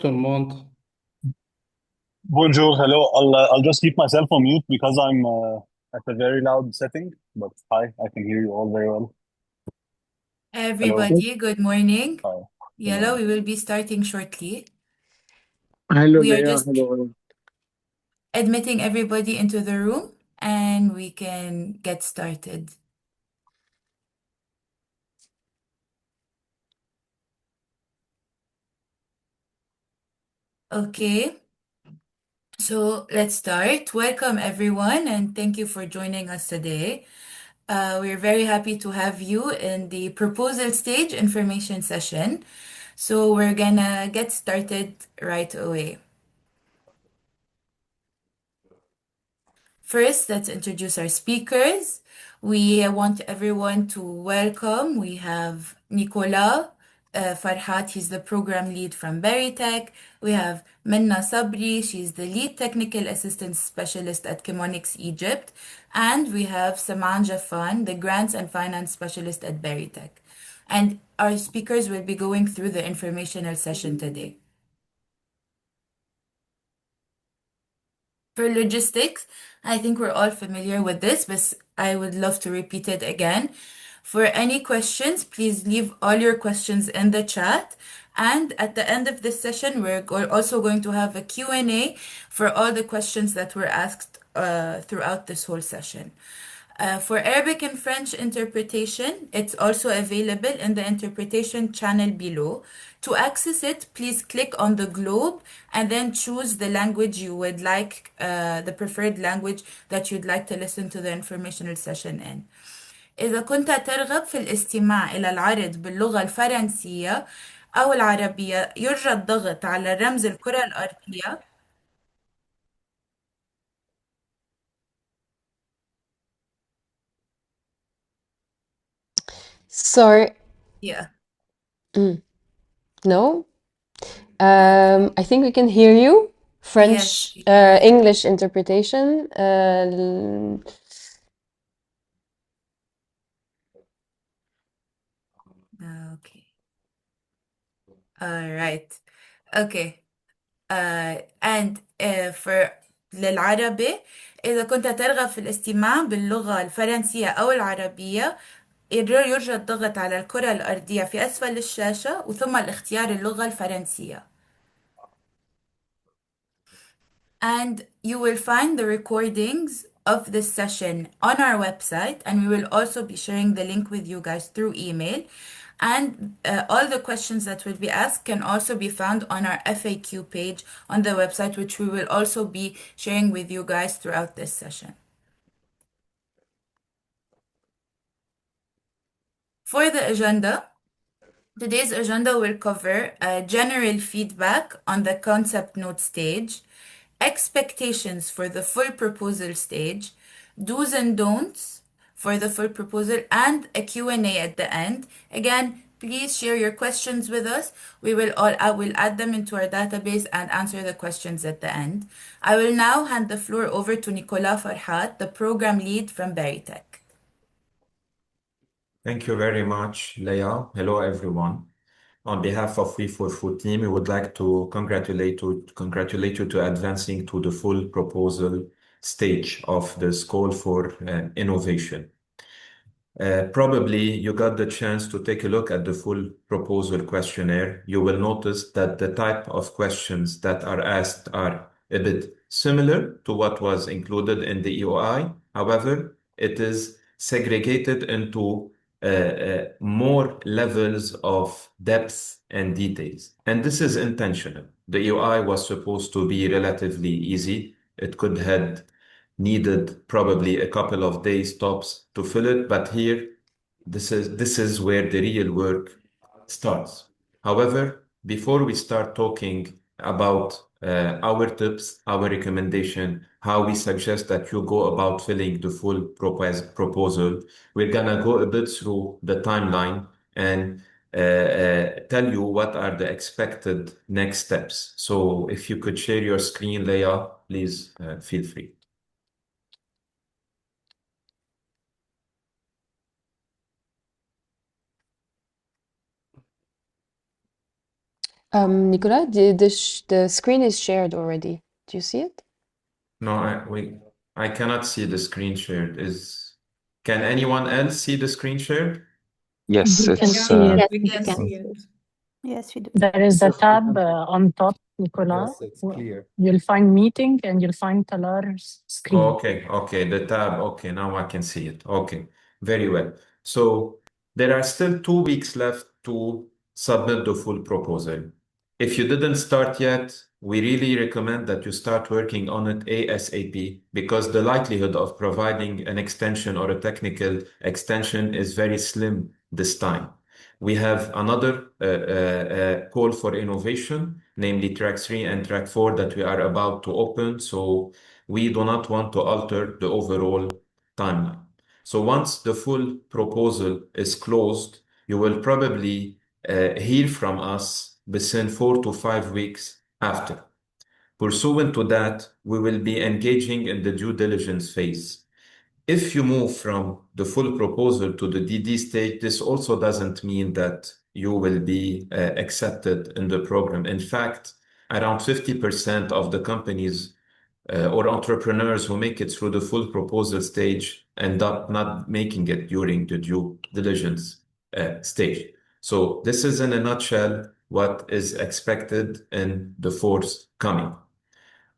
Month. Bonjour, hello. I'll just keep myself on mute because I'm at a very loud setting. But hi, I can hear you all very well. Hello. Everybody, good morning. Hi. Good Yellow, morning. we will be starting shortly. Hello, We are Leah. just Hello. admitting everybody into the room and we can get started. Okay, so let's start. Welcome everyone and thank you for joining us today. We're very happy to have you in the proposal stage information session. So we're gonna get started right away. First, let's introduce our speakers. We want everyone to welcome. We have Nicola Farhat, he's the program lead from Veritech. We have Minna Sabri, she's the lead technical assistant specialist at Chemonix Egypt. And we have Saman Jaffan, the grants and finance specialist at Veritech. And our speakers will be going through the informational session today. For logistics, I think we're all familiar with this, but I would love to repeat it again. For any questions, please leave all your questions in the chat. And at the end of this session, also going to have a Q&A for all the questions that were asked throughout this whole session. For Arabic and French interpretation, it's also available in the interpretation channel below. To access it, please click on the globe and then choose the language you would like, the preferred language that you'd like to listen to the informational session in. إذا كنت ترغب في الاستماع إلى العرض باللغة الفرنسية أو العربية يرجى الضغط على رمز الكرة الأرضية. Sorry, Yeah. no. I think we can hear you. Yes, French, we can. English interpretation. Okay. All right. Okay. and for للعربي إذا كنت ترغب في الاستماع باللغة الفرنسية أو العربية يرجى الضغط على الكرة الأرضية في أسفل الشاشة وثم الاختيار اللغة الفرنسية. And you will find the recordings of this session on our website, and we will also be sharing the link with you guys through email. And all the questions that will be asked can also be found on our FAQ page on the website, which we will also be sharing with you guys throughout this session. For the agenda, today's agenda will cover general feedback on the concept note stage, expectations for the full proposal stage, do's and don'ts for the full proposal, and a Q&A at the end. Again, please share your questions with us. I will add them into our database and answer the questions at the end. I will now hand the floor over to Nicola Farhat, the program lead from Veritech. Thank you very much, Leah. Hello, everyone. On behalf of WE4F team, we would like to congratulate you to advancing to the full proposal stage of this call for innovation. Probably you got the chance to take a look at the full proposal questionnaire. You will notice that the type of questions that are asked are a bit similar to what was included in the EOI. However, it is segregated into more levels of depth and details. And this is intentional. The EOI was supposed to be relatively easy. It could have needed probably a couple of days tops to fill it, but here this is where the real work starts. However, before we start talking about our tips, our recommendation, how we suggest that you go about filling the full proposal, we're gonna go a bit through the timeline and tell you what are the expected next steps. So if you could share your screen, Leah, please feel free. Nicola, the screen is shared already. Do you see it? No, I cannot see the screen shared. Can anyone else see the screen shared? Yes, We can it's see it. We can Yes. see it. Yes, we do. There is a tab on top, Nicola. Yes, it's clear. You'll find meeting and you'll find Talar's screen. Okay, the tab. Okay, now I can see it. Okay, very well. So there are still 2 weeks left to submit the full proposal. If you didn't start yet, we really recommend that you start working on it ASAP because the likelihood of providing an extension or a technical extension is very slim this time. We have another call for innovation, namely track 3 and track 4 that we are about to open. So we do not want to alter the overall timeline. So once the full proposal is closed, you will probably hear from us within 4 to 5 weeks after. Pursuant to that, we will be engaging in the due diligence phase. If you move from the full proposal to the DD stage, this also doesn't mean that you will be accepted in the program. In fact, around 50% of the companies or entrepreneurs who make it through the full proposal stage end up not making it during the due diligence stage. So this is in a nutshell what is expected in the forthcoming.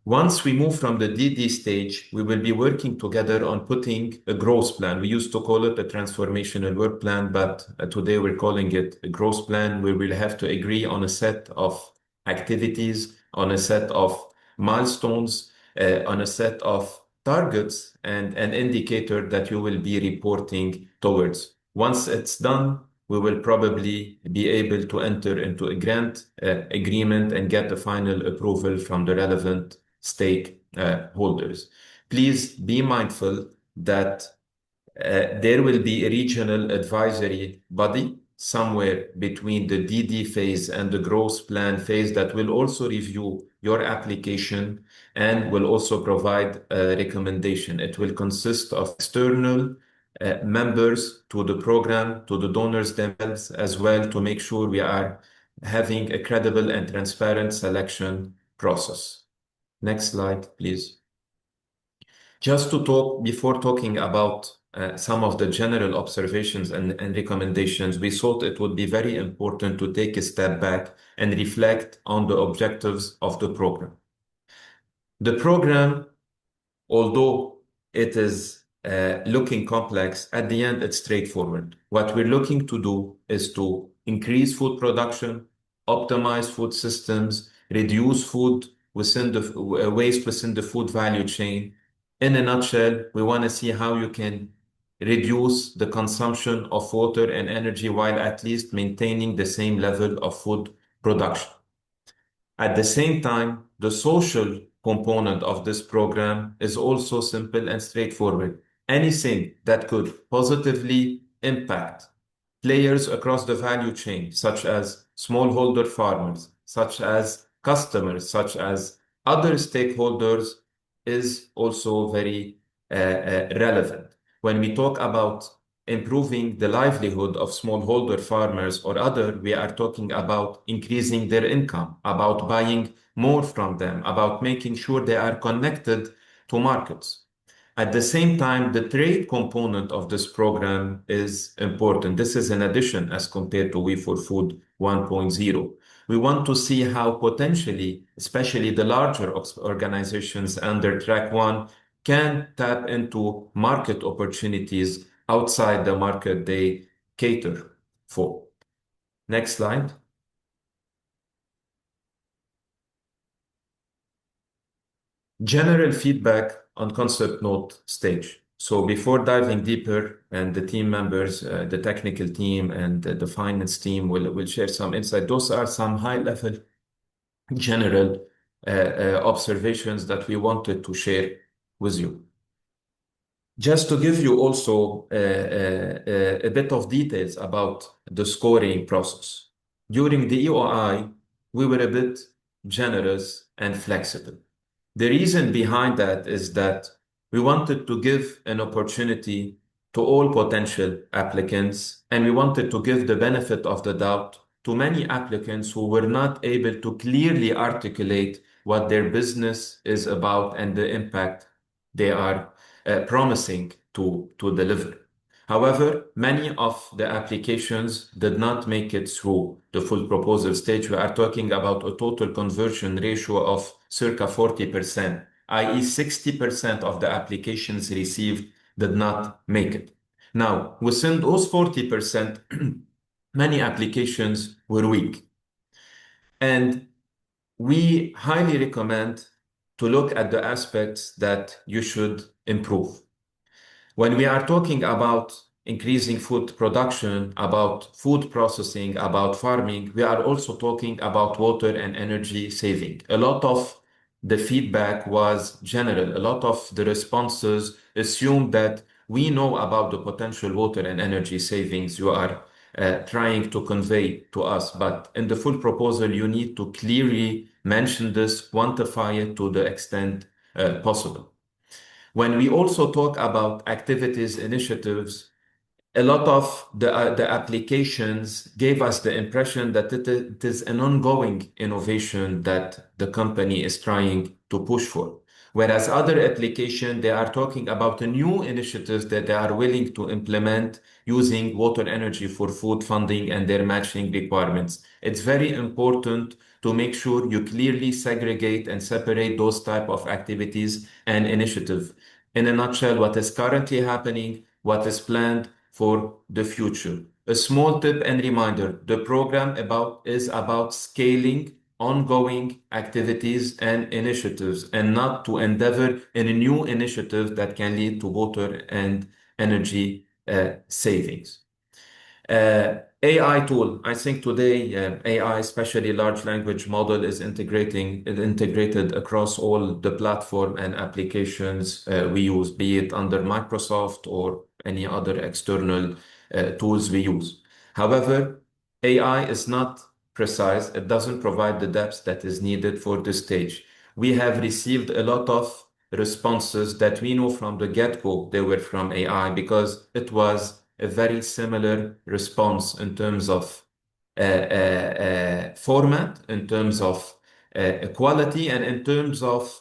Once we move from the DD stage, we will be working together on putting a growth plan. We used to call it a transformational work plan, but today we're calling it a growth plan where we'll have to agree on a set of activities, on a set of milestones, on a set of targets and an indicator that you will be reporting towards. Once it's done, we will probably be able to enter into a grant agreement and get the final approval from the relevant stakeholders. Please be mindful that there will be a regional advisory body somewhere between the DD phase and the growth plan phase that will also review your application and will also provide a recommendation. It will consist of external members to the program, to the donors themselves as well, to make sure we are having a credible and transparent selection process. Next slide, please. Just to talk, before talking about some of the general observations and recommendations, we thought it would be very important to take a step back and reflect on the objectives of the program. The program, although it is looking complex, at the end it's straightforward. What we're looking to do is to increase food production, optimize food systems, reduce food within the waste within the food value chain. In a nutshell, we want to see how you can reduce the consumption of water and energy while at least maintaining the same level of food production. At the same time, the social component of this program is also simple and straightforward. Anything that could positively impact players across the value chain, such as smallholder farmers, such as customers, such as other stakeholders, is also very relevant. When we talk about improving the livelihood of smallholder farmers or other, we are talking about increasing their income, about buying more from them, about making sure they are connected to markets. At the same time, the trade component of this program is important. This is an addition as compared to We4Food 1.0. We want to see how potentially, especially the larger organizations under track 1, can tap into market opportunities outside the market they cater for. Next slide. General feedback on concept note stage. So before diving deeper, and the team members, the technical team and the finance team will share some insight. Those are some high-level general observations that we wanted to share with you. Just to give you also a bit of details about the scoring process. During the EOI, we were a bit generous and flexible. The reason behind that is that we wanted to give an opportunity to all potential applicants, and we wanted to give the benefit of the doubt to many applicants who were not able to clearly articulate what their business is about and the impact they are promising to deliver. However, many of the applications did not make it through the full proposal stage. We are talking about a total conversion ratio of circa 40%, i.e. 60% of the applications received did not make it. Now, within those 40%, many applications were weak. And we highly recommend to look at the aspects that you should improve. When we are talking about increasing food production, about food processing, about farming, we are also talking about water and energy saving. A lot of the feedback was general. A lot of the responses assumed that we know about the potential water and energy savings you are trying to convey to us. But in the full proposal, you need to clearly mention this, quantify it to the extent possible. When we also talk about activities, initiatives, a lot of the applications gave us the impression that it is an ongoing innovation that the company is trying to push for. Whereas other applications, they are talking about a new initiatives that they are willing to implement using water energy for food funding and their matching requirements. It's very important to make sure you clearly segregate and separate those type of activities and initiatives. In a nutshell, what is currently happening, what is planned for the future. A small tip and reminder, the program is about scaling ongoing activities and initiatives and not to endeavor in a new initiative that can lead to water and energy savings. AI tool. I think today AI, especially large language model, is integrated across all the platform and applications we use, be it under Microsoft or any other external tools we use. However, AI is not precise. It doesn't provide the depth that is needed for this stage. We have received a lot of responses that we know from the get-go they were from AI because it was a very similar response in terms of format, in terms of quality, and in terms of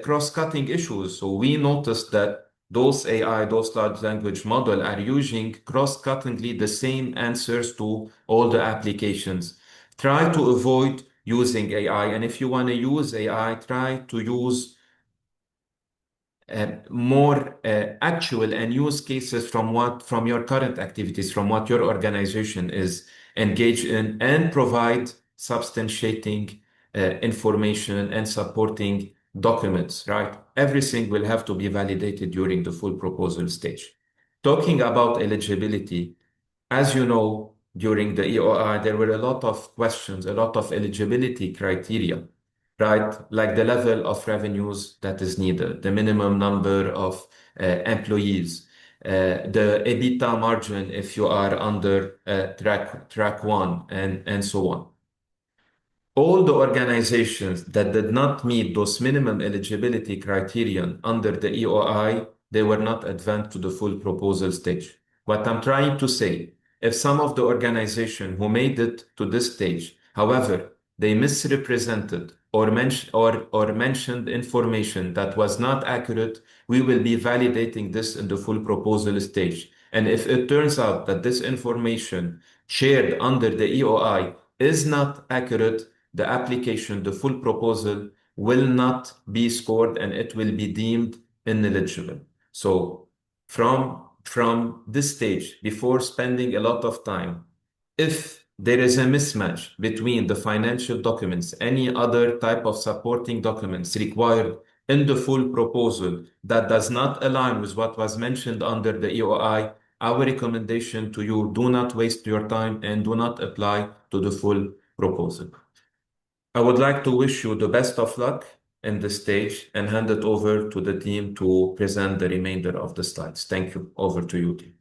cross-cutting issues. So we noticed that those AI, those large language model are using cross-cuttingly the same answers to all the applications. Try to avoid using AI. And if you want to use AI, try to use more actual and use cases from your current activities, from what your organization is engaged in, and provide substantiating information and supporting documents, right? Everything will have to be validated during the full proposal stage. Talking about eligibility, as you know, during the EOI, there were a lot of questions, a lot of eligibility criteria, right? Like the level of revenues that is needed, the minimum number of employees, the EBITDA margin if you are under track 1, and so on. All the organizations that did not meet those minimum eligibility criterion under the EOI, they were not advanced to the full proposal stage. What I'm trying to say, if some of the organizations who made it to this stage, however, they misrepresented or mentioned information that was not accurate, we will be validating this in the full proposal stage. And if it turns out that this information shared under the EOI is not accurate, the application, the full proposal, will not be scored and it will be deemed ineligible. So from this stage, before spending a lot of time, if there is a mismatch between the financial documents, any other type of supporting documents required in the full proposal that does not align with what was mentioned under the EOI, our recommendation to you, do not waste your time and do not apply to the full proposal. I would like to wish you the best of luck in this stage and hand it over to the team to present the remainder of the slides. Thank you. Over to you, team.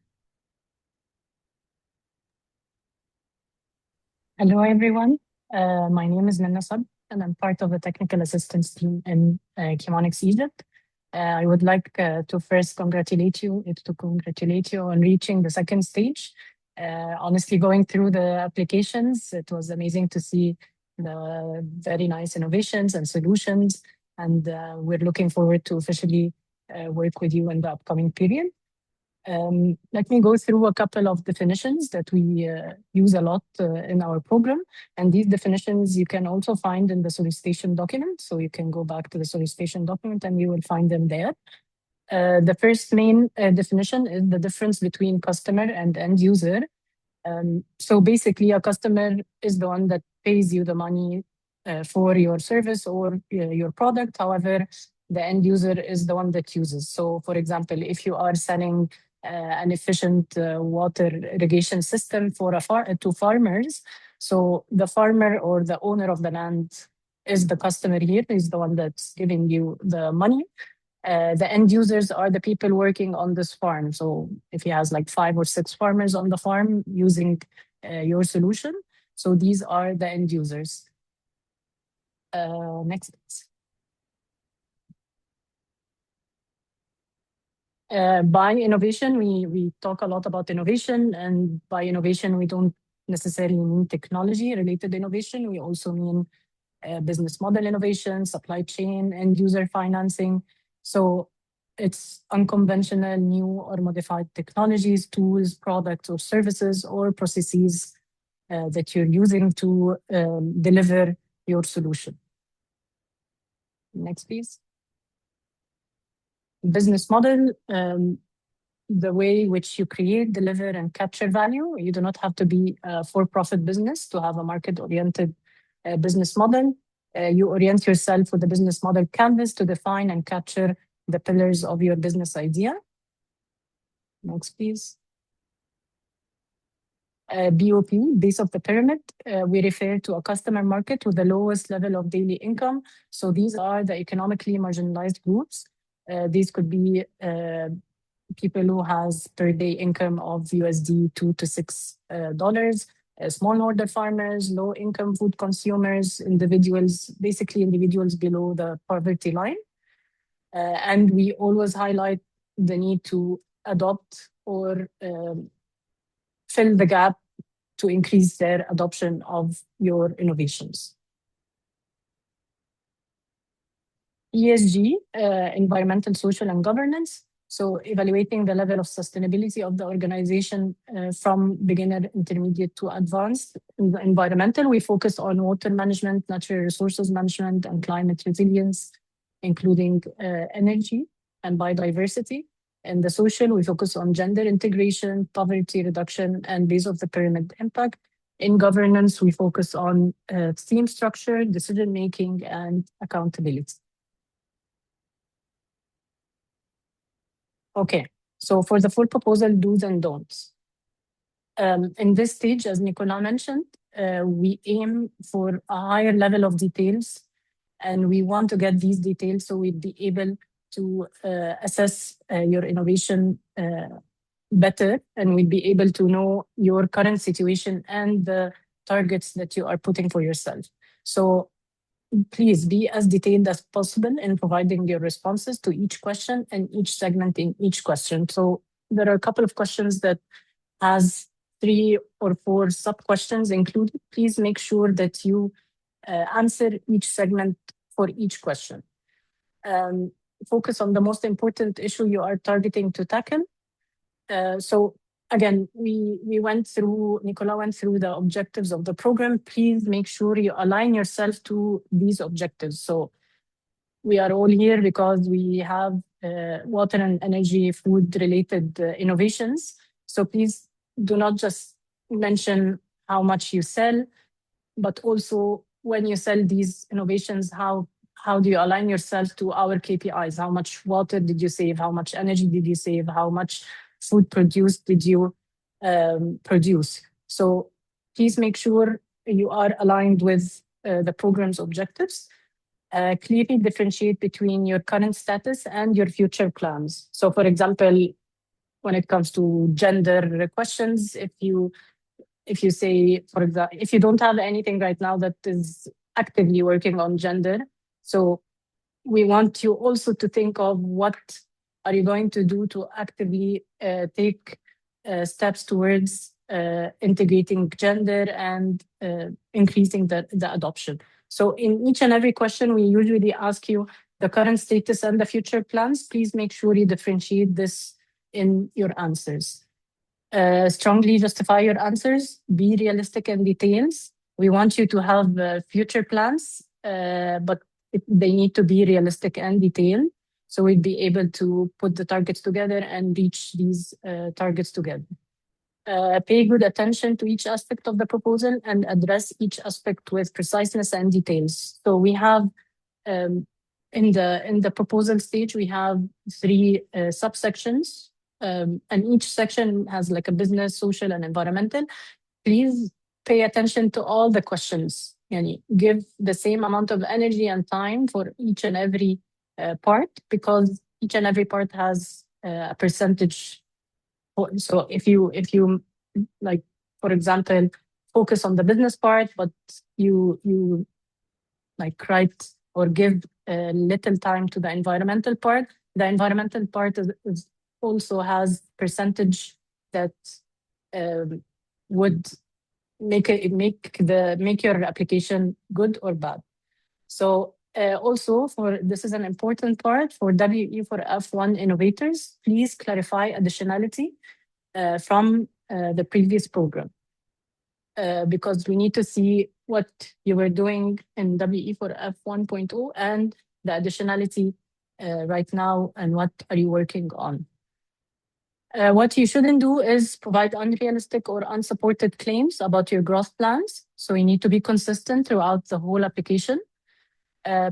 Hello, everyone. My name is MENA Call, and I'm part of the technical assistance team in Chemonics Egypt. I would like to first congratulate you on reaching the second stage. Honestly, going through the applications, it was amazing to see the very nice innovations and solutions. And we're looking forward to officially work with you in the upcoming period. Let me go through a couple of definitions that we use a lot in our program. And these definitions you can also find in the solicitation document. So you can go back to the solicitation document and you will find them there. The first main definition is the difference between customer and end user. So basically, a customer is the one that pays you the money for your service or your product. However, the end user is the one that uses. So, for example, if you are selling an efficient water irrigation system for to farmers, so the farmer or the owner of the land is the customer here, is the one that's giving you the money. The end users are the people working on this farm. So if he has like 5 or 6 farmers on the farm using your solution, so these are the end users. Next, please. By innovation, we talk a lot about innovation, and by innovation, we don't necessarily mean technology-related innovation. We also mean business model innovation, supply chain, end user financing. So it's unconventional, new or modified technologies, tools, products, or services, or processes that you're using to deliver your solution. Next, please. Business model, the way which you create, deliver, and capture value. You do not have to be a for-profit business to have a market-oriented business model. You orient yourself with the business model canvas to define and capture the pillars of your business idea. Next, please. BOP, base of the pyramid, we refer to a customer market with the lowest level of daily income. So these are the economically marginalized groups. These could be people who has per day income of USD $2 to $6, small order farmers, low income food consumers, individuals, basically individuals below the poverty line. And we always highlight the need to adopt or fill the gap to increase their adoption of your innovations. ESG, environmental, social, and governance. So evaluating the level of sustainability of the organization from beginner, intermediate to advanced. In the environmental, we focus on water management, natural resources management, and climate resilience, including energy and biodiversity. In the social, we focus on gender integration, poverty reduction, and base of the pyramid impact. In governance, we focus on team structure, decision-making, and accountability. Okay, so for the full proposal, do's and don'ts. In this stage, as Nicola mentioned, we aim for a higher level of details, and we want to get these details so we'd be able to assess your innovation better, and we'd be able to know your current situation and the targets that you are putting for yourself. So please be as detailed as possible in providing your responses to each question and each segment in each question. So there are a couple of questions that has 3 or 4 sub-questions included. Please make sure that you answer each segment for each question. Focus on the most important issue you are targeting to tackle. So again, Nicola went through the objectives of the program. Please make sure you align yourself to these objectives. So we are all here because we have water and energy, food-related innovations. So please do not just mention how much you sell, but also when you sell these innovations, how do you align yourself to our KPIs? How much water did you save? How much energy did you save? How much food produced did you produce? So please make sure you are aligned with the program's objectives. Clearly differentiate between your current status and your future plans. So for example, when it comes to gender questions, if you say, for example, if you don't have anything right now that is actively working on gender, so we want you also to think of what are you going to do to actively take steps towards integrating gender, and increasing the adoption. So in each and every question, we usually ask you the current status and the future plans. Please make sure you differentiate this in your answers. Strongly justify your answers. Be realistic in details. We want you to have future plans, but they need to be realistic and detailed. So we'd be able to put the targets together and reach these targets together. Pay good attention to each aspect of the proposal and address each aspect with preciseness and details. So we have in the proposal stage, we have 3 subsections, and each section has like a business, social, and environmental. Please pay attention to all the questions. Give the same amount of energy and time for each and every part, because each and every part has a percentage. So if you like, for example, focus on the business part, but you like write or give little time to the environmental part, the environmental part is also has percentage that would make your application good or bad. So also this is an important part for WE4F 1 innovators. Please clarify additionality from the previous program, because we need to see what you were doing in WE4F 1.0 and the additionality right now, and what are you working on. What you shouldn't do is provide unrealistic or unsupported claims about your growth plans. So you need to be consistent throughout the whole application.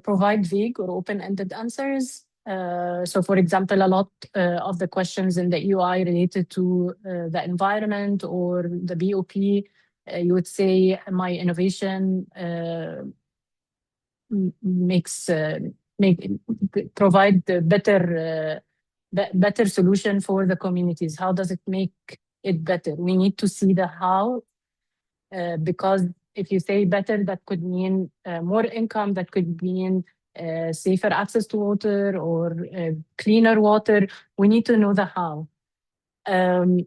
Provide vague or open-ended answers. So for example, a lot of the questions in the UI related to the environment or the BOP, you would say my innovation provide the better solution for the communities. How does it make it better? We need to see the how, because if you say better, that could mean more income, that could mean safer access to water or cleaner water. We need to know the how. Do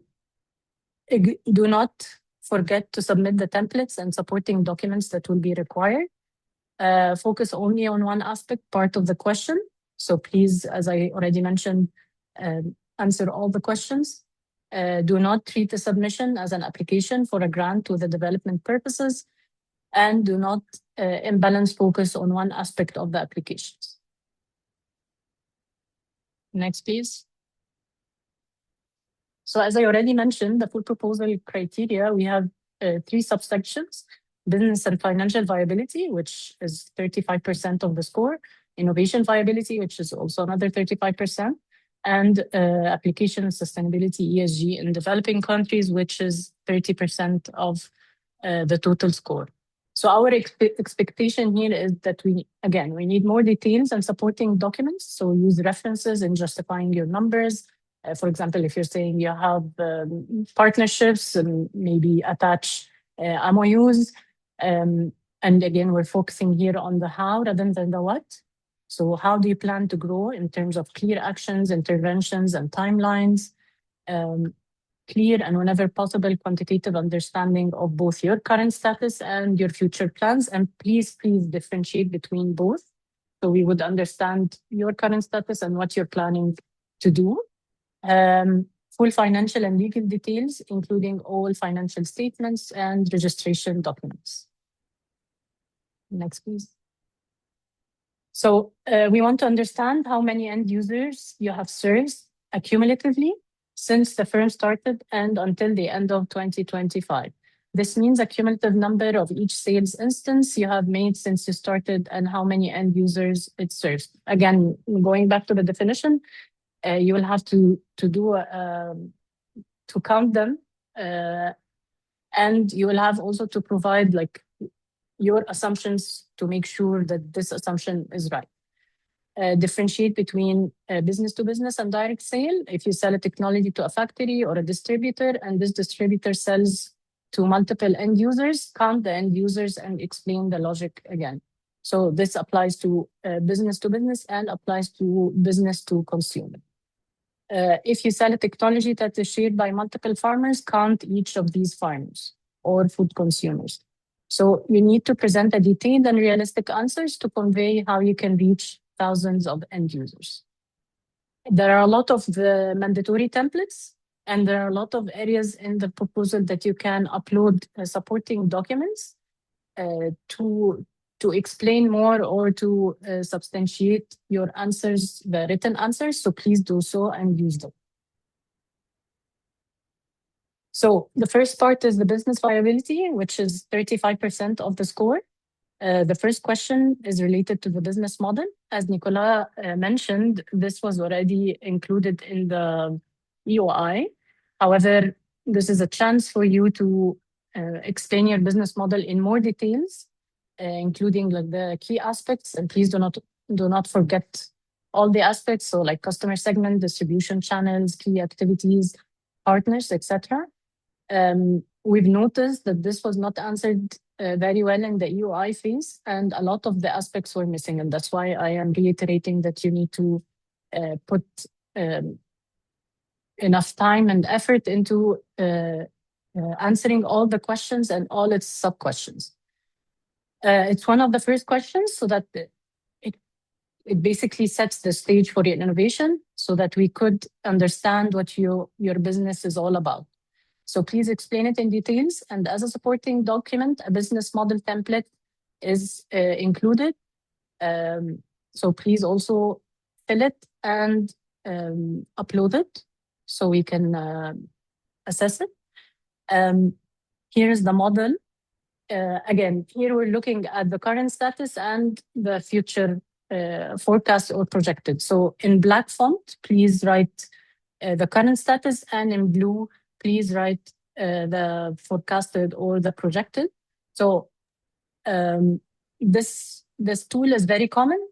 not forget to submit the templates and supporting documents that will be required. Focus only on one aspect, part of the question. So please, as I already mentioned, answer all the questions. Do not treat the submission as an application for a grant with the development purposes, and do not imbalance focus on one aspect of the applications. Next, please. So as I already mentioned, the full proposal criteria, we have 3 subsections: business and financial viability, which is 35% of the score; innovation viability, which is also another 35%; and application sustainability, ESG, in developing countries, which is 30% of the total score. So our expectation here is that we need more details and supporting documents. So use references in justifying your numbers. For example, if you're saying you have partnerships, and maybe attach MOUs. And again, we're focusing here on the how rather than the what. So how do you plan to grow in terms of clear actions, interventions, and timelines? Clear and whenever possible quantitative understanding of both your current status and your future plans. And please differentiate between both, so we would understand your current status and what you're planning to do. Full financial and legal details, including all financial statements and registration documents. Next, please. So we want to understand how many end users you have served accumulatively since the firm started and until the end of 2025. This means a cumulative number of each sales instance you have made since you started and how many end users it serves. Again, going back to the definition, you will have to count them, and you will have also to provide like your assumptions to make sure that this assumption is right. Differentiate between business to business and direct sale. If you sell a technology to a factory or a distributor, and this distributor sells to multiple end users, count the end users and explain the logic again. So this applies to business and applies to business to consumer. If you sell a technology that is shared by multiple farmers, count each of these farmers or food consumers. So you need to present a detailed and realistic answers to convey how you can reach thousands of end users. There are a lot of mandatory templates, and there are a lot of areas in the proposal that you can upload supporting documents to explain more or to substantiate your answers, the written answers. So please do so and use them. So the first part is the business viability, which is 35% of the score. The first question is related to the business model. As Nicolas mentioned, this was already included in the EOI. However, this is a chance for you to explain your business model in more details, including like the key aspects. And please do not forget all the aspects. So like customer segment, distribution channels, key activities, partners, etc. We've noticed that this was not answered very well in the EOI phase, and a lot of the aspects were missing. And that's why I am reiterating that you need to put enough time and effort into answering all the questions and all its sub-questions. It's one of the first questions, so that it basically sets the stage for your innovation so that we could understand what your business is all about. So please explain it in details, and as a supporting document, a business model template is included. So please also fill it and upload it so we can assess it. Here is the model. Again, here we're looking at the current status and the future forecast or projected. So in black font, please write the current status, and in blue, please write the forecasted or the projected. So this tool is very common,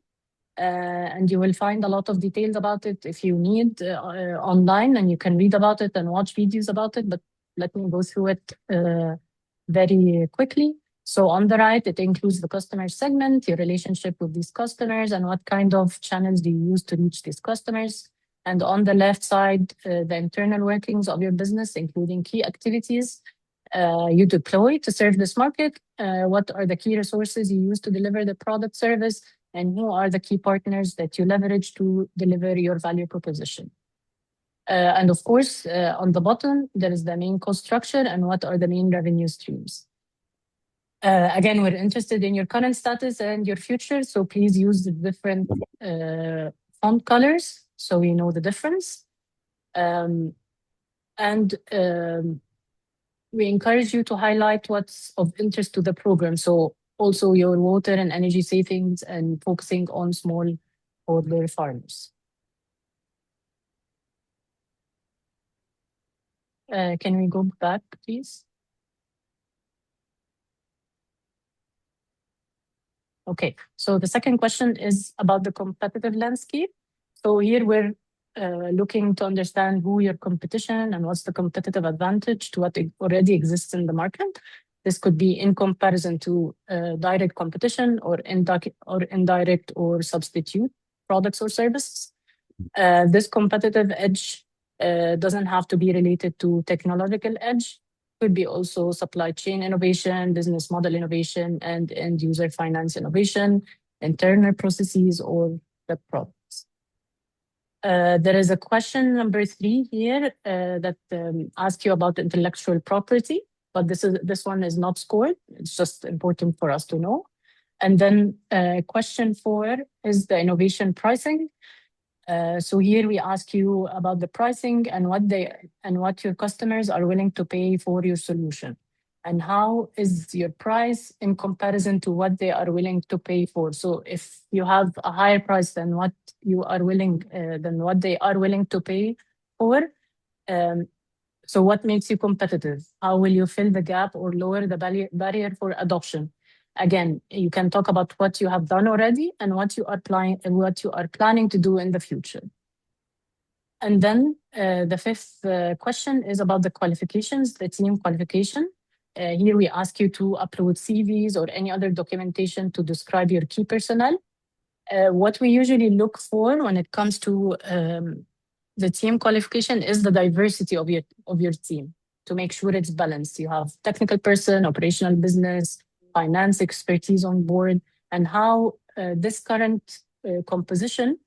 and you will find a lot of details about it if you need online, and you can read about it and watch videos about it, but let me go through it very quickly. So on the right, it includes the customer segment, your relationship with these customers, and what kind of channels do you use to reach these customers. And on the left side, the internal workings of your business, including key activities you deploy to serve this market, what are the key resources you use to deliver the product service, and who are the key partners that you leverage to deliver your value proposition. And of course, on the bottom, there is the main cost structure and what are the main revenue streams. Again, we're interested in your current status and your future, so please use the different font colors so we know the difference. And we encourage you to highlight what's of interest to the program. So also your water and energy savings and focusing on smallholder farmers. Can we go back, please? Okay, so the second question is about the competitive landscape. So here we're looking to understand who your competition and what's the competitive advantage to what already exists in the market. This could be in comparison to direct competition or indirect or substitute products or services. This competitive edge doesn't have to be related to technological edge. Could be also supply chain innovation, business model innovation, and end user finance innovation, internal processes, or the products. There is a question number 3 here that asks you about intellectual property, but this one is not scored. It's just important for us to know. And then question 4 is the innovation pricing. So here we ask you about the pricing and what your customers are willing to pay for your solution, and how is your price in comparison to what they are willing to pay for. So if you have a higher price than what they are willing to pay for, so what makes you competitive? How will you fill the gap or lower the barrier for adoption? Again, you can talk about what you have done already and what you are planning to do in the future. And then the 5th question is about the qualifications, the team qualification. Here we ask you to upload CVs or any other documentation to describe your key personnel. What we usually look for when it comes to The team qualification is the diversity of your team to make sure it's balanced. You have technical person, operational business, finance expertise on board, and how this current composition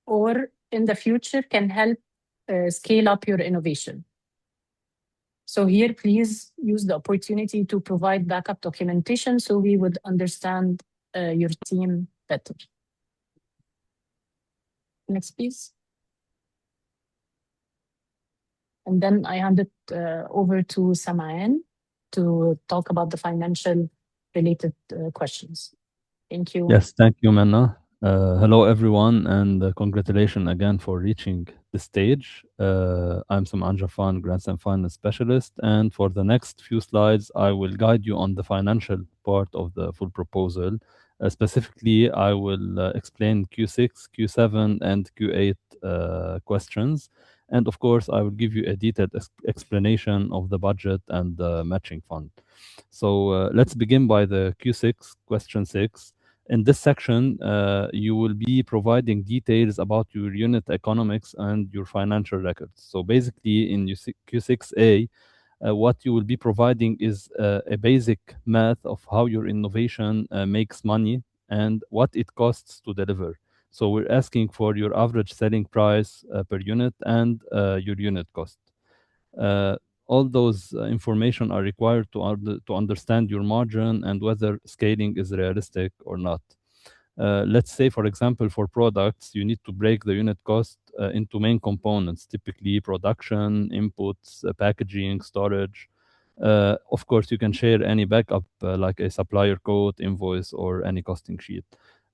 or in the future can help scale up your innovation. So here, please use the opportunity to provide backup documentation so we would understand your team better. Next, please. And then I hand it over to Samaen to talk about the financial related questions. Thank you. Yes, thank you, MENA. Hello, everyone, and congratulations again for reaching the stage. I'm Samaen Jafan, Grants and Finance Specialist, and for the next few slides, I will guide you on the financial part of the full proposal. Specifically, I will explain Q6, Q7, and Q8 questions. And of course, I will give you a detailed explanation of the budget and the matching fund. So let's begin by the Q6, question 6. In this section, you will be providing details about your unit economics and your financial records. So basically, in Q6A, what you will be providing is a basic math of how your innovation makes money and what it costs to deliver. So we're asking for your average selling price per unit and your unit cost. All those information are required to understand your margin and whether scaling is realistic or not. Let's say, for example, for products, you need to break the unit cost into main components, typically production, inputs, packaging, storage. Of course, you can share any backup like a supplier code, invoice, or any costing sheet.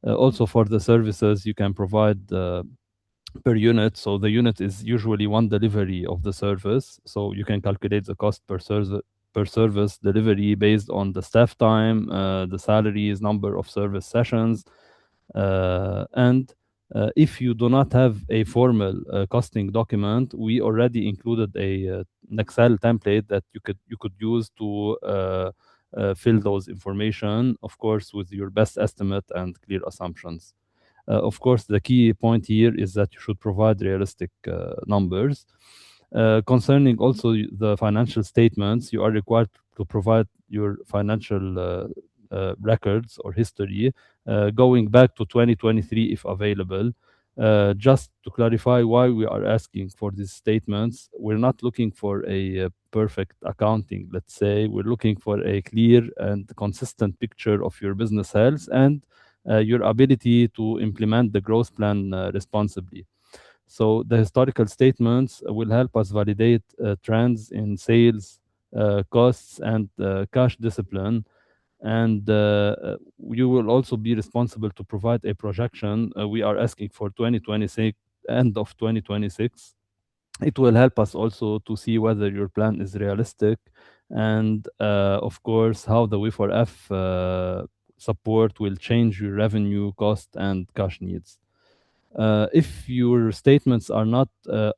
Also, for the services, you can provide per unit. So the unit is usually one delivery of the service. So you can calculate the cost per service delivery based on the staff time, the salaries, number of service sessions. And if you do not have a formal costing document, we already included an Excel template that you could use to fill those information, of course, with your best estimate and clear assumptions. Of course, the key point here is that you should provide realistic numbers. Concerning also the financial statements, you are required to provide your financial records or history going back to 2023 if available. Just to clarify why we are asking for these statements, we're not looking for a perfect accounting, let's say. We're looking for a clear and consistent picture of your business health and your ability to implement the growth plan responsibly. So the historical statements will help us validate trends in sales, costs, and cash discipline. And you will also be responsible to provide a projection. We are asking for 2026, end of 2026. It will help us also to see whether your plan is realistic and, of course, how the WE4F support will change your revenue, cost, and cash needs. If your statements are not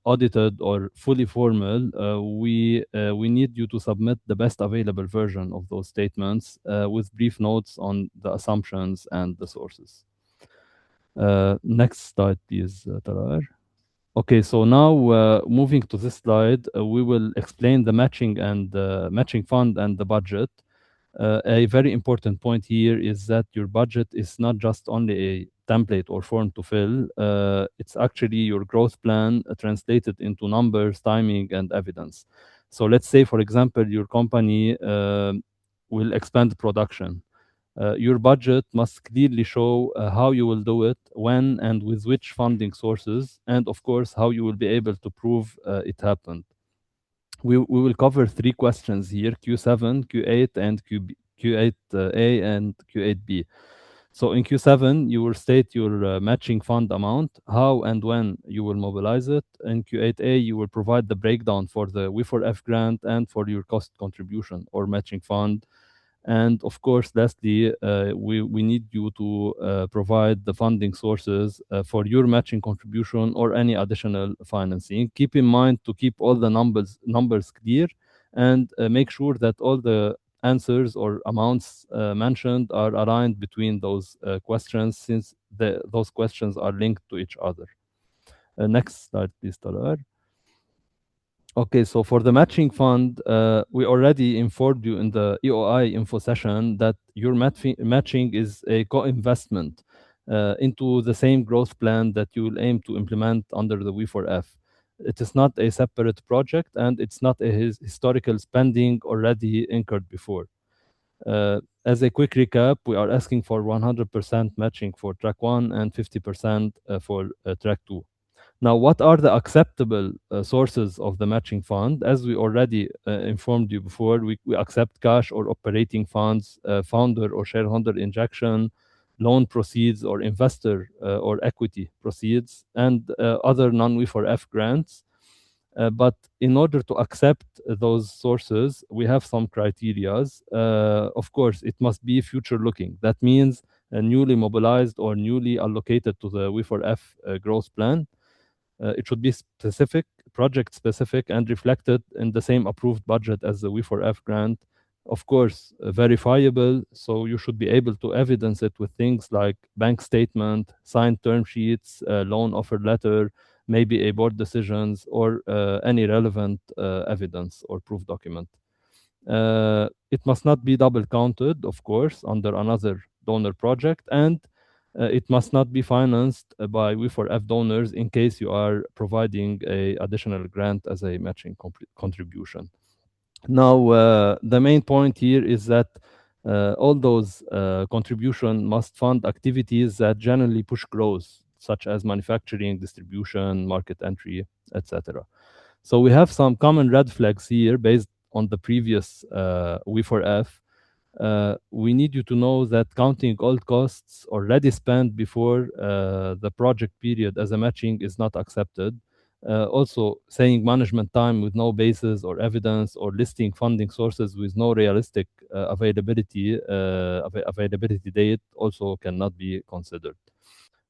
audited or fully formal, we need you to submit the best available version of those statements with brief notes on the assumptions and the sources. Next slide, please, Tarar. Okay, so now moving to this slide, we will explain the matching and matching fund and the budget. A very important point here is that your budget is not just only a template or form to fill. It's actually your growth plan translated into numbers, timing, and evidence. So let's say, for example, your company will expand production. Your budget must clearly show how you will do it, when and with which funding sources, and of course, how you will be able to prove it happened. We will cover three questions here, Q7, Q8, and Q8A and Q8B. So in Q7, you will state your matching fund amount, how and when you will mobilize it. In Q8A, you will provide the breakdown for the WE4F grant and for your cost contribution or matching fund. And of course, lastly, we need you to provide the funding sources for your matching contribution or any additional financing. Keep in mind to keep all the numbers clear and make sure that all the answers or amounts mentioned are aligned between those questions, since those questions are linked to each other. Next slide, please, Talar. Okay, so for the matching fund, we already informed you in the EOI info session that your matching is a co-investment into the same growth plan that you will aim to implement under the WE4F. It is not a separate project, and it's not a historical spending already incurred before. As a quick recap, we are asking for 100% matching for track 1 and 50% for track 2. Now, what are the acceptable sources of the matching fund? As we already informed you before, we accept cash or operating funds, founder or shareholder injection, loan proceeds or investor or equity proceeds, and other non-WE4F grants. But in order to accept those sources, we have some criterias. Of course, it must be future-looking. That means newly mobilized or newly allocated to the WE4F growth plan. It should be specific, project-specific, and reflected in the same approved budget as the WE4F grant. Of course, verifiable, so you should be able to evidence it with things like bank statement, signed term sheets, loan offer letter, maybe a board decisions, or any relevant evidence or proof document. It must not be double counted, of course, under another donor project, and it must not be financed by WE4F donors in case you are providing a additional grant as a matching contribution. Now, the main point here is that all those contribution must fund activities that generally push growth, such as manufacturing, distribution, market entry, etc. So we have some common red flags here based on the previous WE4F. We need you to know that counting all costs already spent before the project period as a matching is not accepted. Also, saying management time with no basis or evidence, or listing funding sources with no realistic availability date also cannot be considered.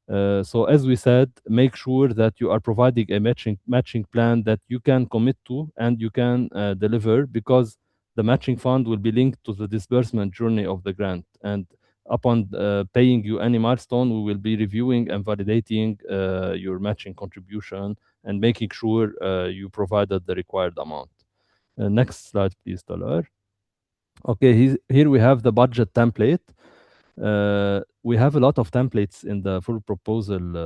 So as we said, make sure that you are providing a matching plan that you can commit to and you can deliver, because the matching fund will be linked to the disbursement journey of the grant. And upon paying you any milestone, we will be reviewing and validating your matching contribution and making sure you provided the required amount. Next slide, please, Talar. Okay, here we have the budget template. We have a lot of templates in the full proposal,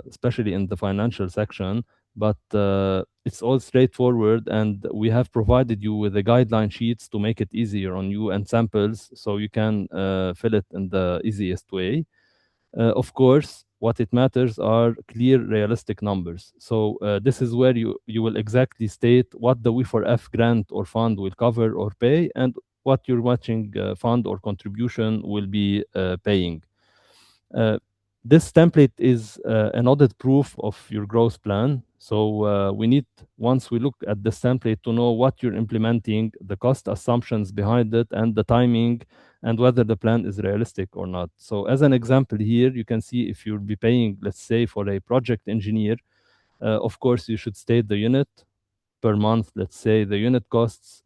especially in the financial section, but it's all straightforward, and we have provided you with the guideline sheets to make it easier on you and samples so you can fill it in the easiest way. Of course, what it matters are clear, realistic numbers. So this is where you will exactly state what the WE4F grant or fund will cover or pay, and what your matching fund or contribution will be paying. This template is an audit proof of your growth plan. So we need, once we look at this template, to know what you're implementing, the cost assumptions behind it, and the timing, and whether the plan is realistic or not. So as an example here, you can see if you'll be paying, let's say, for a project engineer, of course, you should state the unit per month, let's say the unit costs,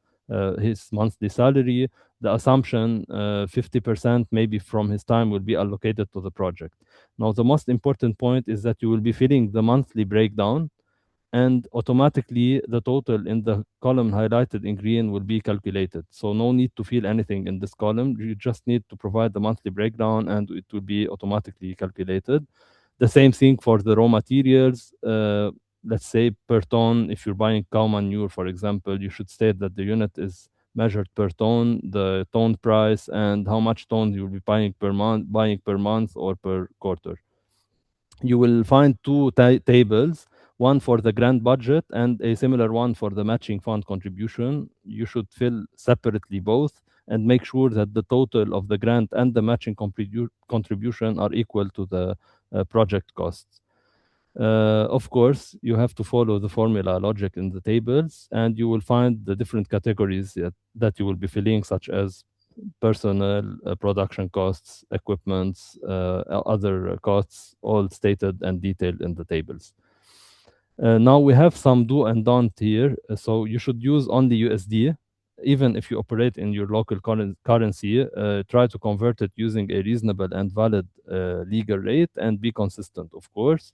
his monthly salary, the assumption 50% maybe from his time will be allocated to the project. Now, the most important point is that you will be filling the monthly breakdown, and automatically the total in the column highlighted in green will be calculated. So no need to fill anything in this column. You just need to provide the monthly breakdown and it will be automatically calculated. The same thing for the raw materials. Let's say per ton, if you're buying cow manure, for example, you should state that the unit is measured per ton, the ton price, and how much tons you'll be buying per month or per quarter. You will find two tables, one for the grant budget and a similar one for the matching fund contribution. You should fill separately both and make sure that the total of the grant and the matching contribution are equal to the project costs. Of course, you have to follow the formula logic in the tables, and you will find the different categories that you will be filling, such as personnel, production costs, equipments, other costs, all stated and detailed in the tables. Now we have some do and don't here. So you should use only USD. Even if you operate in your local currency, try to convert it using a reasonable and valid legal rate, and be consistent, of course.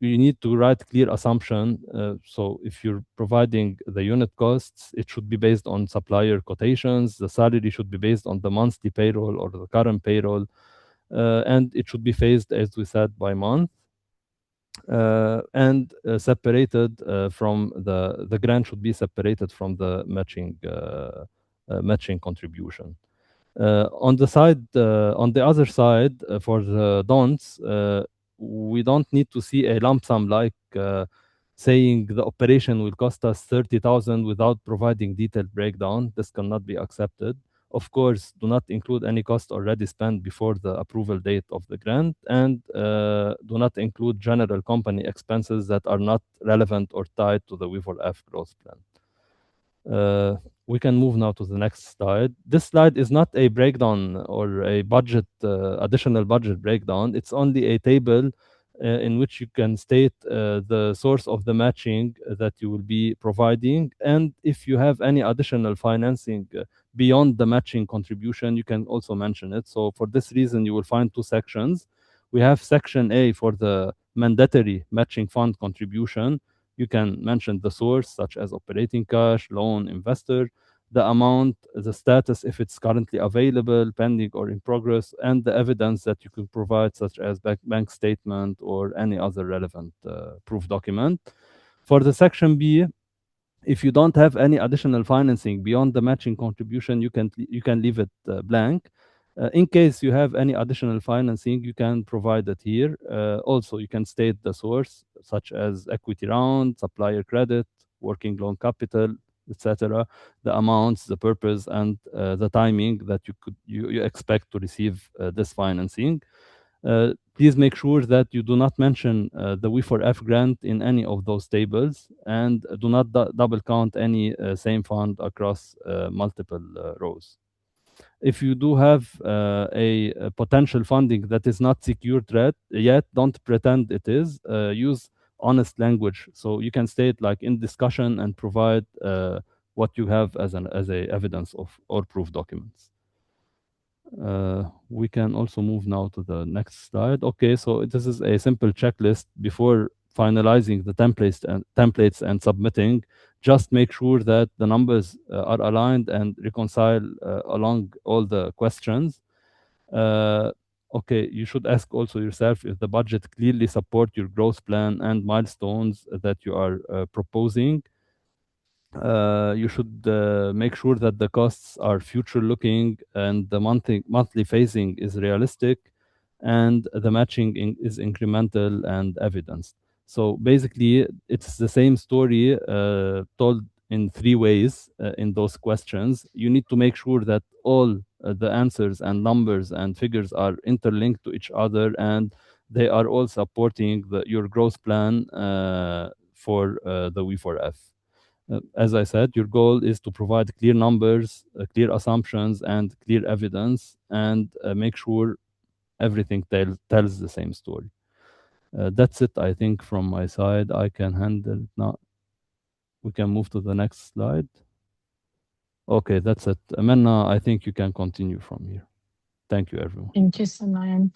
you need to write clear assumption. So if you're providing the unit costs, it should be based on supplier quotations. The salary should be based on the monthly payroll or the current payroll, and it should be phased, as we said, by month. And separated from the grant should be separated from the matching contribution. On the other side, for the don'ts, we don't need to see a lump sum like saying the operation will cost us 30,000 without providing detailed breakdown. This cannot be accepted. Of course, do not include any cost already spent before the approval date of the grant, and do not include general company expenses that are not relevant or tied to the WE4F growth plan. We can move now to the next slide. This slide is not a breakdown or a budget, additional budget breakdown. It's only a table in which you can state the source of the matching that you will be providing. And if you have any additional financing beyond the matching contribution, you can also mention it. So for this reason, you will find two sections. We have section A for the mandatory matching fund contribution. You can mention the source, such as operating cash, loan, investor, the amount, the status, if it's currently available, pending, or in progress, and the evidence that you can provide, such as bank statement or any other relevant proof document. For the section B, if you don't have any additional financing beyond the matching contribution, you can leave it blank. In case you have any additional financing, you can provide it here. Also, you can state the source, such as equity round, supplier credit, working loan capital, etc., the amounts, the purpose, and the timing that you expect to receive this financing. Please make sure that you do not mention the WE4F grant in any of those tables, and do not double count any same fund across multiple rows. If you do have a potential funding that is not secured yet, don't pretend it is. Use honest language. So you can state like in discussion and provide what you have as a evidence of or proof documents. We can also move now to the next slide. Okay, so this is a simple checklist before finalizing the templates and submitting. Just make sure that the numbers are aligned and reconcile along all the questions. Okay, you should ask also yourself if the budget clearly support your growth plan and milestones that you are proposing. You should make sure that the costs are future-looking and the monthly phasing is realistic, and the matching is incremental and evidenced. So basically, it's the same story told in three ways in those questions. You need to make sure that all the answers and numbers and figures are interlinked to each other, and they are all supporting your growth plan for the WE4F. As I said, your goal is to provide clear numbers, clear assumptions, and clear evidence, and make sure everything tells the same story. That's it, I think, from my side. I can handle it now. We can move to the next slide. Okay, that's it. MENA, I think you can continue from here. Thank you, everyone. Thank you, Samayan.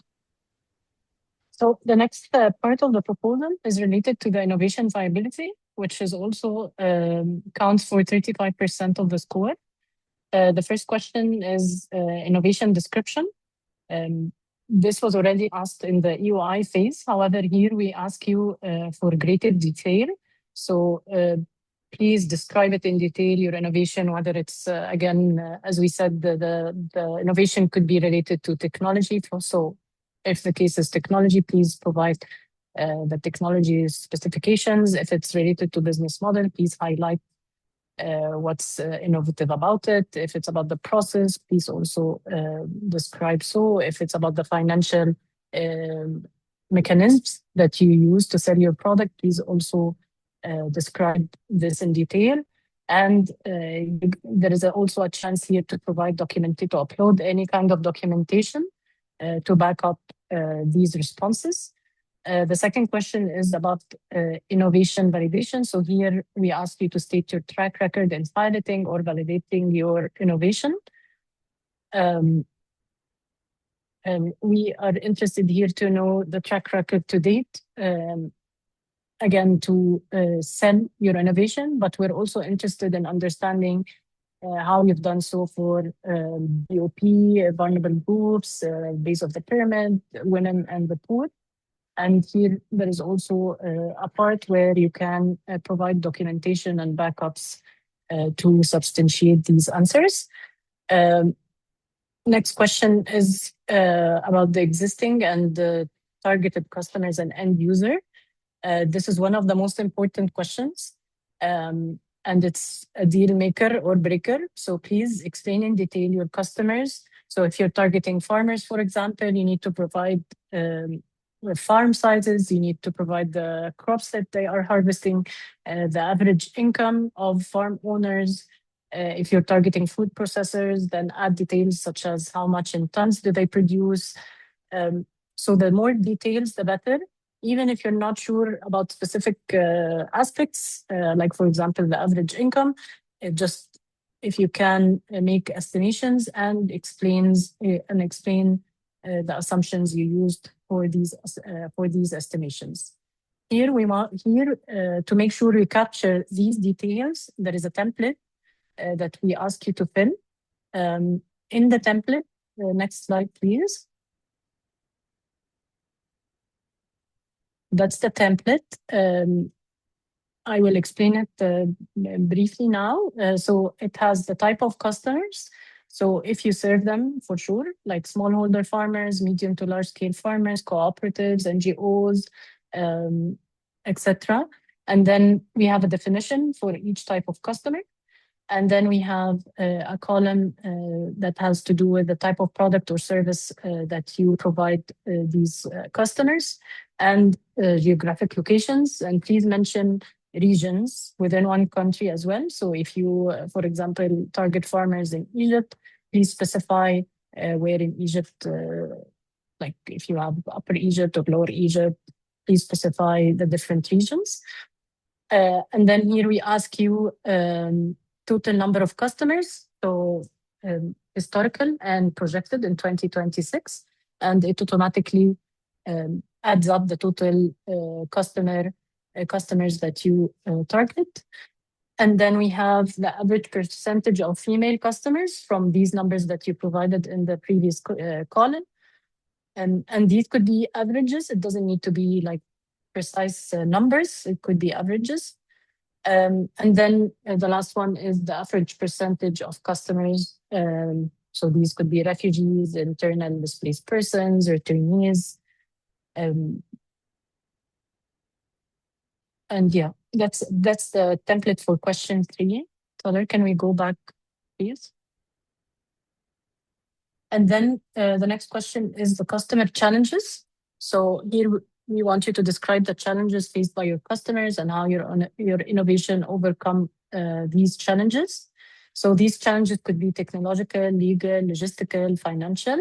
So the next part of the proposal is related to the innovation viability, which is also counts for 35% of the score. The first question is innovation description. This was already asked in the EOI phase. However, here we ask you for greater detail. So please describe it in detail, your innovation, whether it's, again, as we said, the innovation could be related to technology. So if the case is technology, please provide the technology specifications. If it's related to business model, please highlight what's innovative about it. If it's about the process, please also describe so. If it's about the financial mechanisms that you use to sell your product, please also describe this in detail. And there is also a chance here to provide to upload any kind of documentation to back up these responses. The second question is about innovation validation. So here we ask you to state your track record in piloting or validating your innovation. And we are interested here to know the track record to date. again, to sell your innovation, but we're also interested in understanding how you've done so for BOP, vulnerable groups, base of the pyramid, women and the poor. And here there is also a part where you can provide documentation and backups to substantiate these answers. Next question is about the existing and the targeted customers and end user. This is one of the most important questions, and it's a deal maker or breaker. So please explain in detail your customers. So if you're targeting farmers, for example, you need to provide farm sizes, you need to provide the crops that they are harvesting, the average income of farm owners. If you're targeting food processors, then add details such as how much in tons do they produce. So the more details, the better. Even if you're not sure about specific aspects, like for example, the average income, just if you can make estimations and explain the assumptions you used for these estimations. Here to make sure we capture these details, there is a template that we ask you to fill. In the template, next slide, please. That's the template. I will explain it briefly now. So it has the type of customers. So if you serve them, for sure, like smallholder farmers, medium to large scale farmers, cooperatives, NGOs, etc. And then we have a definition for each type of customer. And then we have a column that has to do with the type of product or service that you provide these customers, and geographic locations. And please mention regions within one country as well. So if you, for example, target farmers in Egypt, please specify where in Egypt, like if you have Upper Egypt or Lower Egypt, please specify the different regions. And then here we ask you total number of customers, so historical and projected in 2026, and it automatically adds up the total customers that you target. And then we have the average percentage of female customers from these numbers that you provided in the previous column. And these could be averages. It doesn't need to be like precise numbers. It could be averages. And then the last one is the average percentage of customers. So these could be refugees, internal displaced persons, returnees. And yeah, that's the template for question 3. Taylor, can we go back, please? And then the next question is the customer challenges. So here we want you to describe the challenges faced by your customers and how your innovation overcome these challenges. So these challenges could be technological, legal, logistical, financial.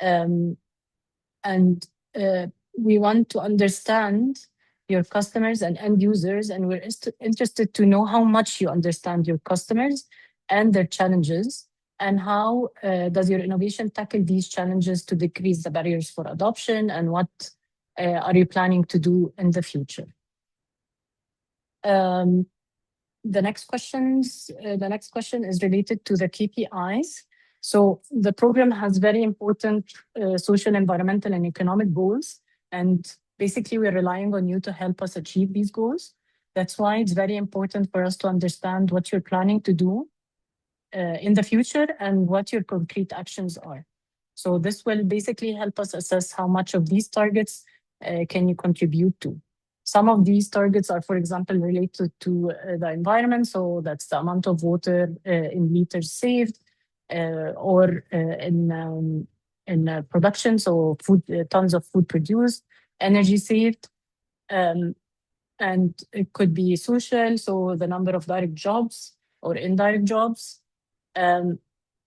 And we want to understand your customers and end users, and we're interested to know how much you understand your customers and their challenges, and how does your innovation tackle these challenges to decrease the barriers for adoption, and what are you planning to do in the future? The next question is related to the KPIs. So the program has very important social, environmental, and economic goals. And basically, we're relying on you to help us achieve these goals. That's why it's very important for us to understand what you're planning to do in the future and what your concrete actions are. So this will basically help us assess how much of these targets can you contribute to. Some of these targets are, for example, related to the environment. So that's the amount of water in liters saved, or in production. So tons of food produced, energy saved. And it could be social. So the number of direct jobs or indirect jobs.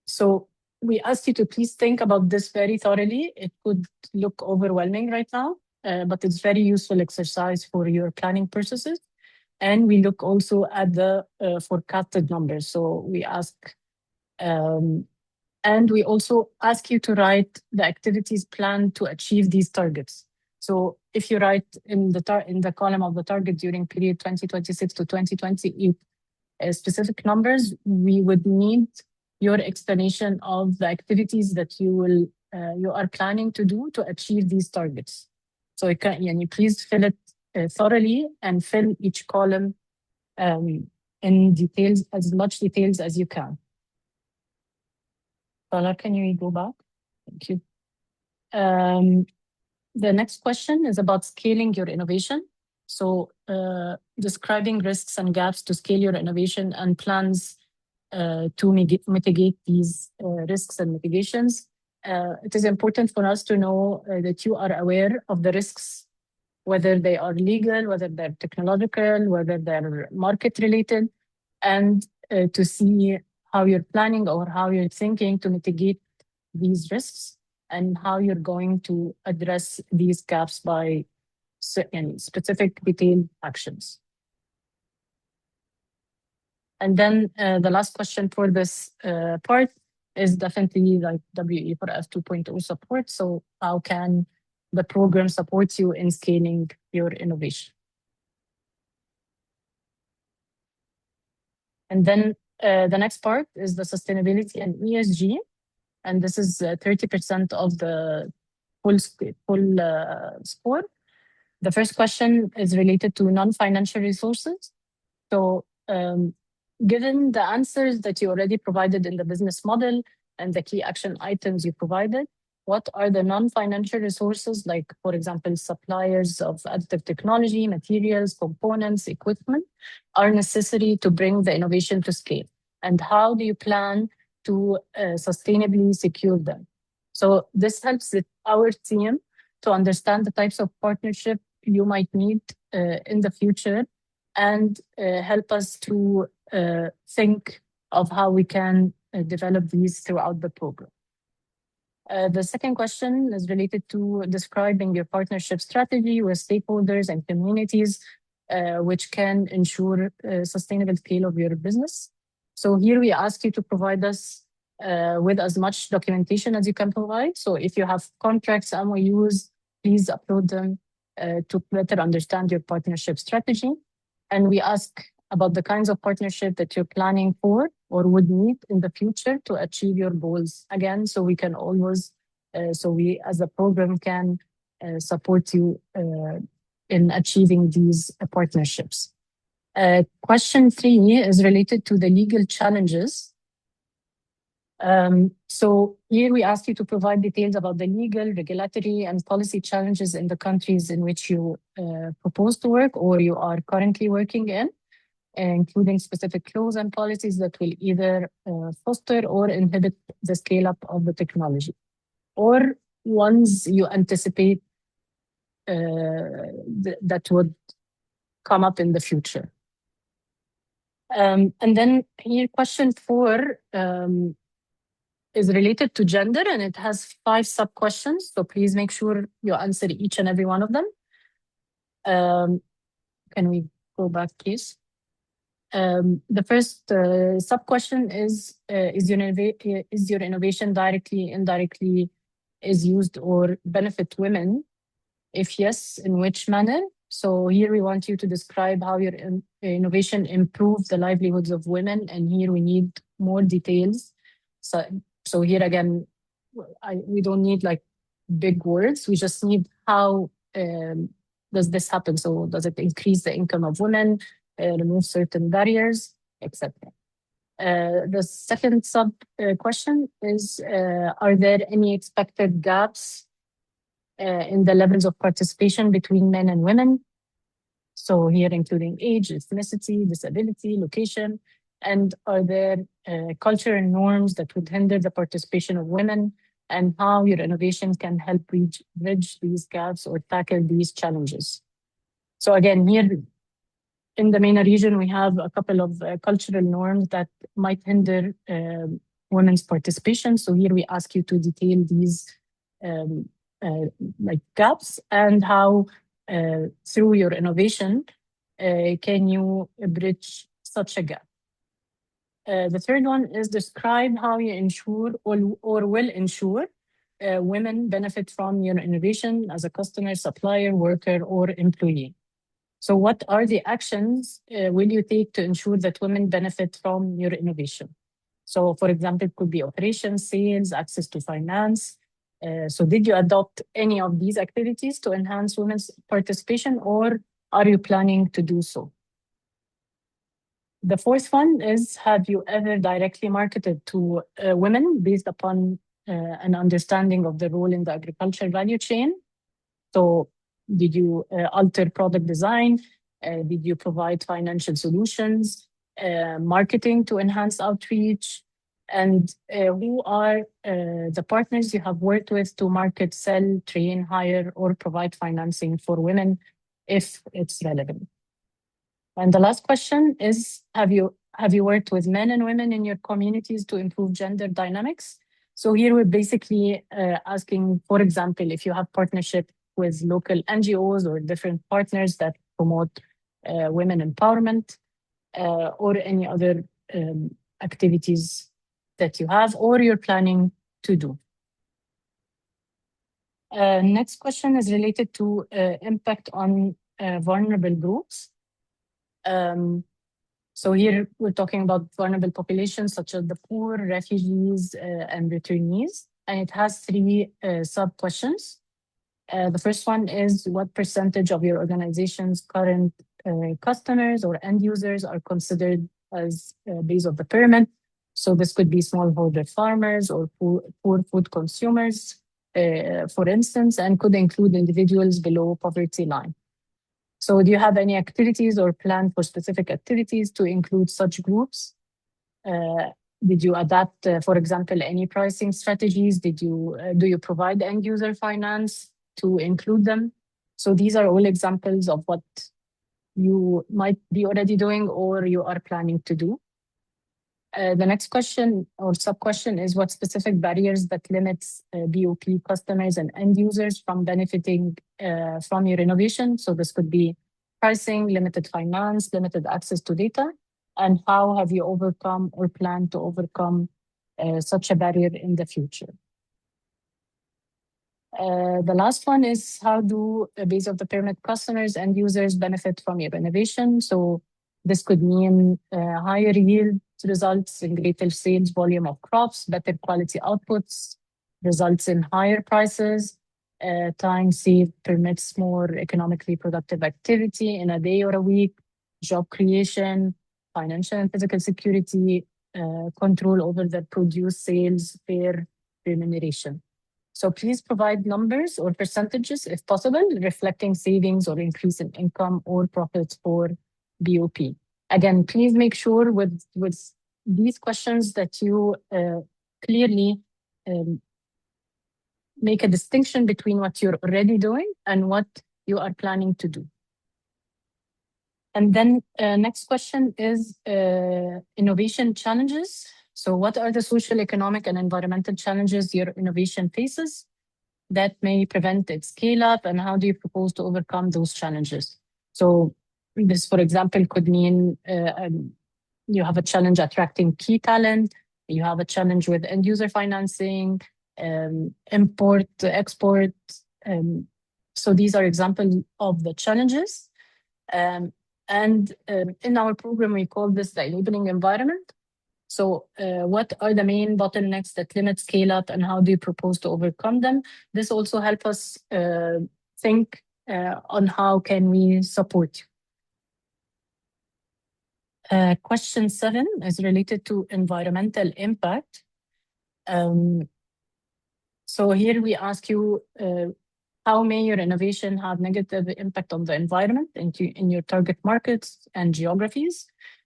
So we ask you to please think about this very thoroughly. It could look overwhelming right now, but it's very useful exercise for your planning purposes. And we look also at the forecasted numbers. So we ask, and we also ask you to write the activities planned to achieve these targets. So if you write in the column of the target during period 2026 to 2028 specific numbers, we would need your explanation of the activities that you are planning to do to achieve these targets. So please fill it thoroughly and fill each column in details, as much details as you can. Paula, can you go back? Thank you. The next question is about scaling your innovation. So describing risks and gaps to scale your innovation and plans to mitigate these risks and mitigations. It is important for us to know that you are aware of the risks, whether they are legal, whether they're technological, whether they're market related, and to see how you're planning or how you're thinking to mitigate these risks and how you're going to address these gaps by specific detailed actions. And then the last question for this part is definitely like WE4F 2.0 support. So how can the program support you in scaling your innovation? And then the next part is the sustainability and ESG. And this is 30% of the full score. The first question is related to non-financial resources. So given the answers that you already provided in the business model and the key action items you provided, what are the non-financial resources, like, for example, suppliers of additive technology, materials, components, equipment, are necessary to bring the innovation to scale? And how do you plan to sustainably secure them? So this helps our team to understand the types of partnership you might need in the future and help us to think of how we can develop these throughout the program. The second question is related to describing your partnership strategy with stakeholders and communities, which can ensure sustainable scale of your business. So here we ask you to provide us with as much documentation as you can provide. So if you have contracts, MOUs, please upload them to better understand your partnership strategy. And we ask about the kinds of partnership that you're planning for or would need in the future to achieve your goals. Again, so we can always, so we as a program can support you in achieving these partnerships. Question 3 is related to the legal challenges. So here we ask you to provide details about the legal, regulatory, and policy challenges in the countries in which you propose to work or you are currently working in, including specific laws and policies that will either foster or inhibit the scale-up of the technology, or ones you anticipate that would come up in the future. And then here, question 4 is related to gender, and it has 5 sub-questions. So please make sure you answer each and every one of them. Can we go back, please? The first sub-question is your innovation directly, indirectly is used or benefit women? If yes, in which manner? So here we want you to describe how your innovation improves the livelihoods of women, and here we need more details. So here again, we don't need like big words. We just need how does this happen? So does it increase the income of women, remove certain barriers, etc. The second sub question is, are there any expected gaps in the levels of participation between men and women? So here including age, ethnicity, disability, location, and are there cultural norms that would hinder the participation of women, and how your innovation can help bridge these gaps or tackle these challenges? So again, here in the MENA region, we have a couple of cultural norms that might hinder women's participation. So here we ask you to detail these like gaps and how through your innovation can you bridge such a gap. The third one is describe how you ensure or will ensure women benefit from your innovation as a customer, supplier, worker, or employee? So what are the actions will you take to ensure that women benefit from your innovation? So for example, it could be operations, sales, access to finance. So did you adopt any of these activities to enhance women's participation, or are you planning to do so? The fourth one is, have you ever directly marketed to women based upon an understanding of the role in the agricultural value chain? So did you alter product design? Did you provide financial solutions, marketing to enhance outreach? And who are the partners you have worked with to market, sell, train, hire, or provide financing for women if it's relevant? And the last question is, have you worked with men and women in your communities to improve gender dynamics? So here we're basically asking, for example, if you have partnership with local NGOs or different partners that promote women empowerment, or any other activities that you have or you're planning to do. Next question is related to impact on vulnerable groups. So here we're talking about vulnerable populations such as the poor, refugees, and returnees. And it has three sub-questions. The first one is, what percentage of your organization's current customers or end users are considered as base of the pyramid? So this could be smallholder farmers or poor food consumers, for instance, and could include individuals below poverty line. So do you have any activities or plan for specific activities to include such groups? Did you adapt, for example, any pricing strategies? Do you provide end user finance to include them? So these are all examples of what you might be already doing or you are planning to do. The next question or sub-question is, what specific barriers that limits BOP customers and end users from benefiting from your innovation? So this could be pricing, limited finance, limited access to data, and how have you overcome or plan to overcome such a barrier in the future? The last one is, how do base of the pyramid customers and users benefit from your innovation? So this could mean higher yield results in greater sales volume of crops, better quality outputs, results in higher prices, time saved permits more economically productive activity in a day or a week, job creation, financial and physical security, control over the produce, sales, fair remuneration. So please provide numbers or percentages, if possible, reflecting savings or increase in income or profits for BOP. Again, please make sure with these questions that you clearly make a distinction between what you're already doing and what you are planning to do. And then next question is innovation challenges. So what are the social, economic, and environmental challenges your innovation faces that may prevent its scale up, and how do you propose to overcome those challenges? So this, for example, could mean you have a challenge attracting key talent, you have a challenge with end user financing, import, export. So these are examples of the challenges. And in our program, we call this the enabling environment. So what are the main bottlenecks that limit scale up, and how do you propose to overcome them? This also helps us think on how can we support you. Question 7 is related to environmental impact. So here we ask you, how may your innovation have negative impact on the environment in your target markets and geographies?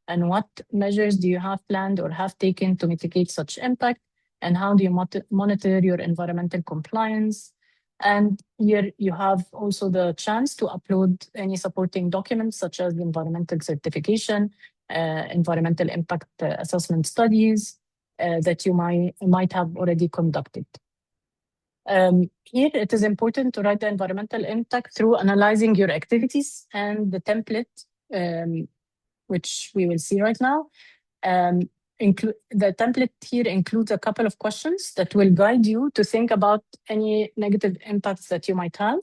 And what measures do you have planned or have taken to mitigate such impact? And how do you monitor your environmental compliance? And here you have also the chance to upload any supporting documents such as environmental certification, environmental impact assessment studies that you might have already conducted. Here it is important to write the environmental impact through analyzing your activities, and the template which we will see right now, the template here includes a couple of questions that will guide you to think about any negative impacts that you might have.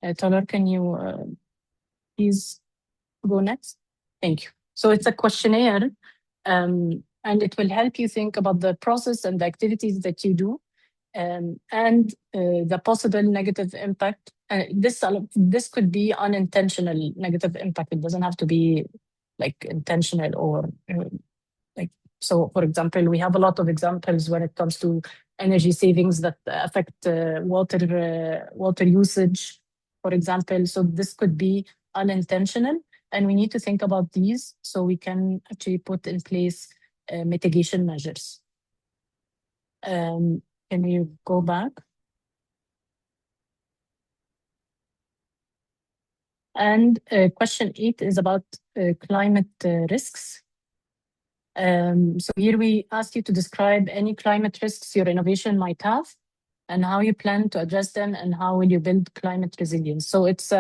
Talar, can you please go next? Thank you. So it's a questionnaire, and it will help you think about the process and the activities that you do, and the possible negative impact. This could be unintentional negative impact. It doesn't have to be like intentional or like. So, for example, we have a lot of examples when it comes to energy savings that affect water usage, for example. So this could be unintentional, and we need to think about these so we can actually put in place mitigation measures. Can you go back? And question 8 is about climate risks. So here we ask you to describe any climate risks your innovation might have and how you plan to address them and how will you build climate resilience. So it's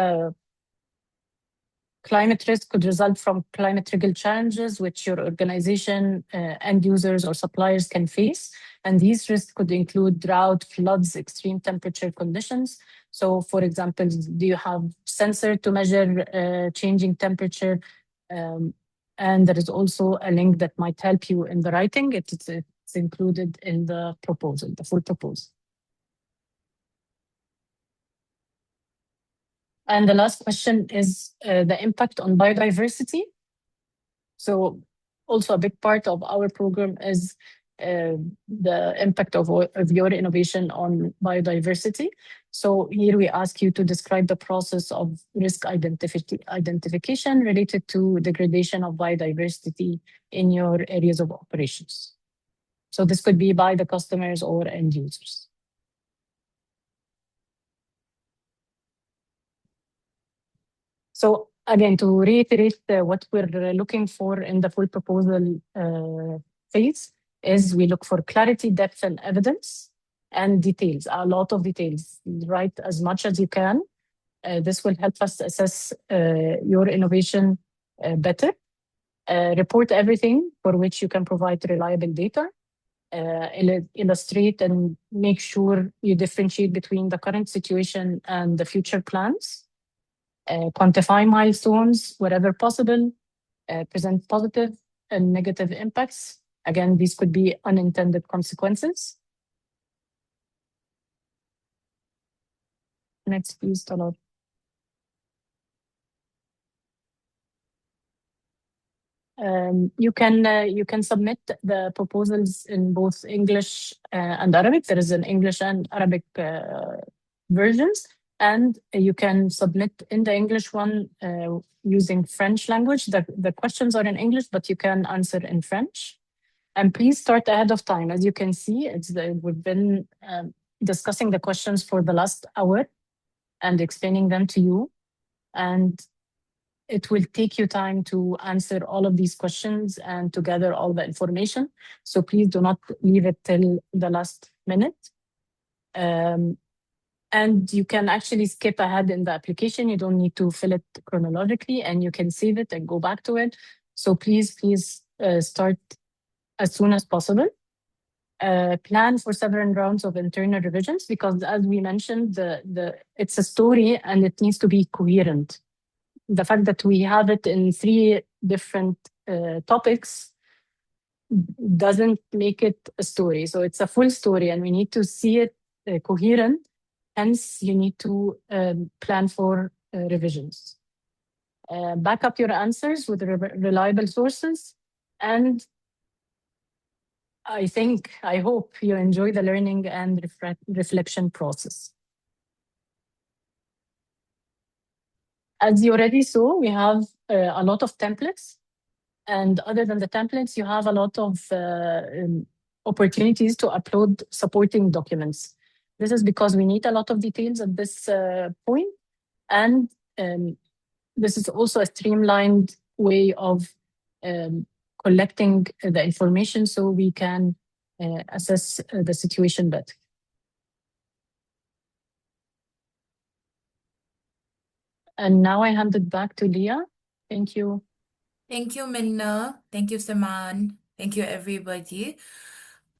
climate risk could result from climate-triggered challenges which your organization, end users or suppliers can face. And these risks could include drought, floods, extreme temperature conditions. So for example, do you have sensor to measure changing temperature? And there is also a link that might help you in the writing. It's included in the proposal, the full proposal. And the last question is the impact on biodiversity. So also a big part of our program is the impact of your innovation on biodiversity. So here we ask you to describe the process of risk identification related to degradation of biodiversity in your areas of operations. So this could be by the customers or end users. So again, to reiterate what we're looking for in the full proposal phase is we look for clarity, depth, and evidence, and details, a lot of details. Write as much as you can. This will help us assess your innovation better. Report everything for which you can provide reliable data. Illustrate and make sure you differentiate between the current situation and the future plans. Quantify milestones wherever possible. Present positive and negative impacts. Again, these could be unintended consequences. Next, please, Talar. You can submit the proposals in both English and Arabic. There is an English and Arabic versions, and you can submit in the English one using French language. The questions are in English, but you can answer in French. And please start ahead of time. As you can see, we've been discussing the questions for the last hour and explaining them to you. And it will take you time to answer all of these questions and to gather all the information. So please do not leave it till the last minute. And you can actually skip ahead in the application. You don't need to fill it chronologically, and you can save it and go back to it. So please start as soon as possible. Plan for several rounds of internal revisions because, as we mentioned, it's a story and it needs to be coherent. The fact that we have it in 3 different topics doesn't make it a story. So it's a full story and we need to see it coherent. Hence, you need to plan for revisions. Back up your answers with reliable sources. And I hope you enjoy the learning and reflection process. As you already saw, we have a lot of templates. And other than the templates, you have a lot of opportunities to upload supporting documents. This is because we need a lot of details at this point. And this is also a streamlined way of collecting the information so we can assess the situation better. And now I hand it back to Leah. Thank you. Thank you, Minna. Thank you, Saman. Thank you, everybody.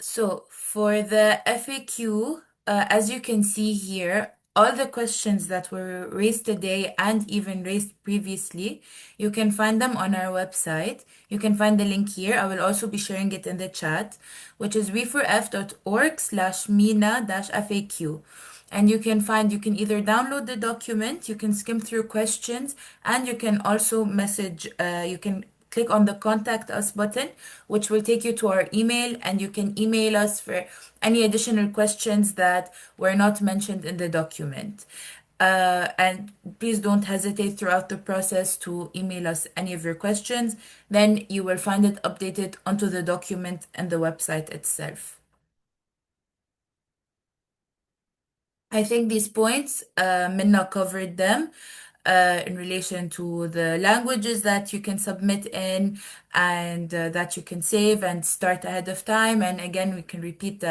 So for the FAQ, as you can see here, all the questions that were raised today and even raised previously, you can find them on our website. You can find the link here. I will also be sharing it in the chat, which is we4f.org/MENA-FAQ. And you can either download the document, you can skim through questions, and you can also you can click on the contact us button, which will take you to our email, and you can email us for any additional questions that were not mentioned in the document. And please don't hesitate throughout the process to email us any of your questions. Then you will find it updated onto the document and the website itself. I think these points, Minna covered them in relation to the languages that you can submit in and that you can save and start ahead of time. And again, we can repeat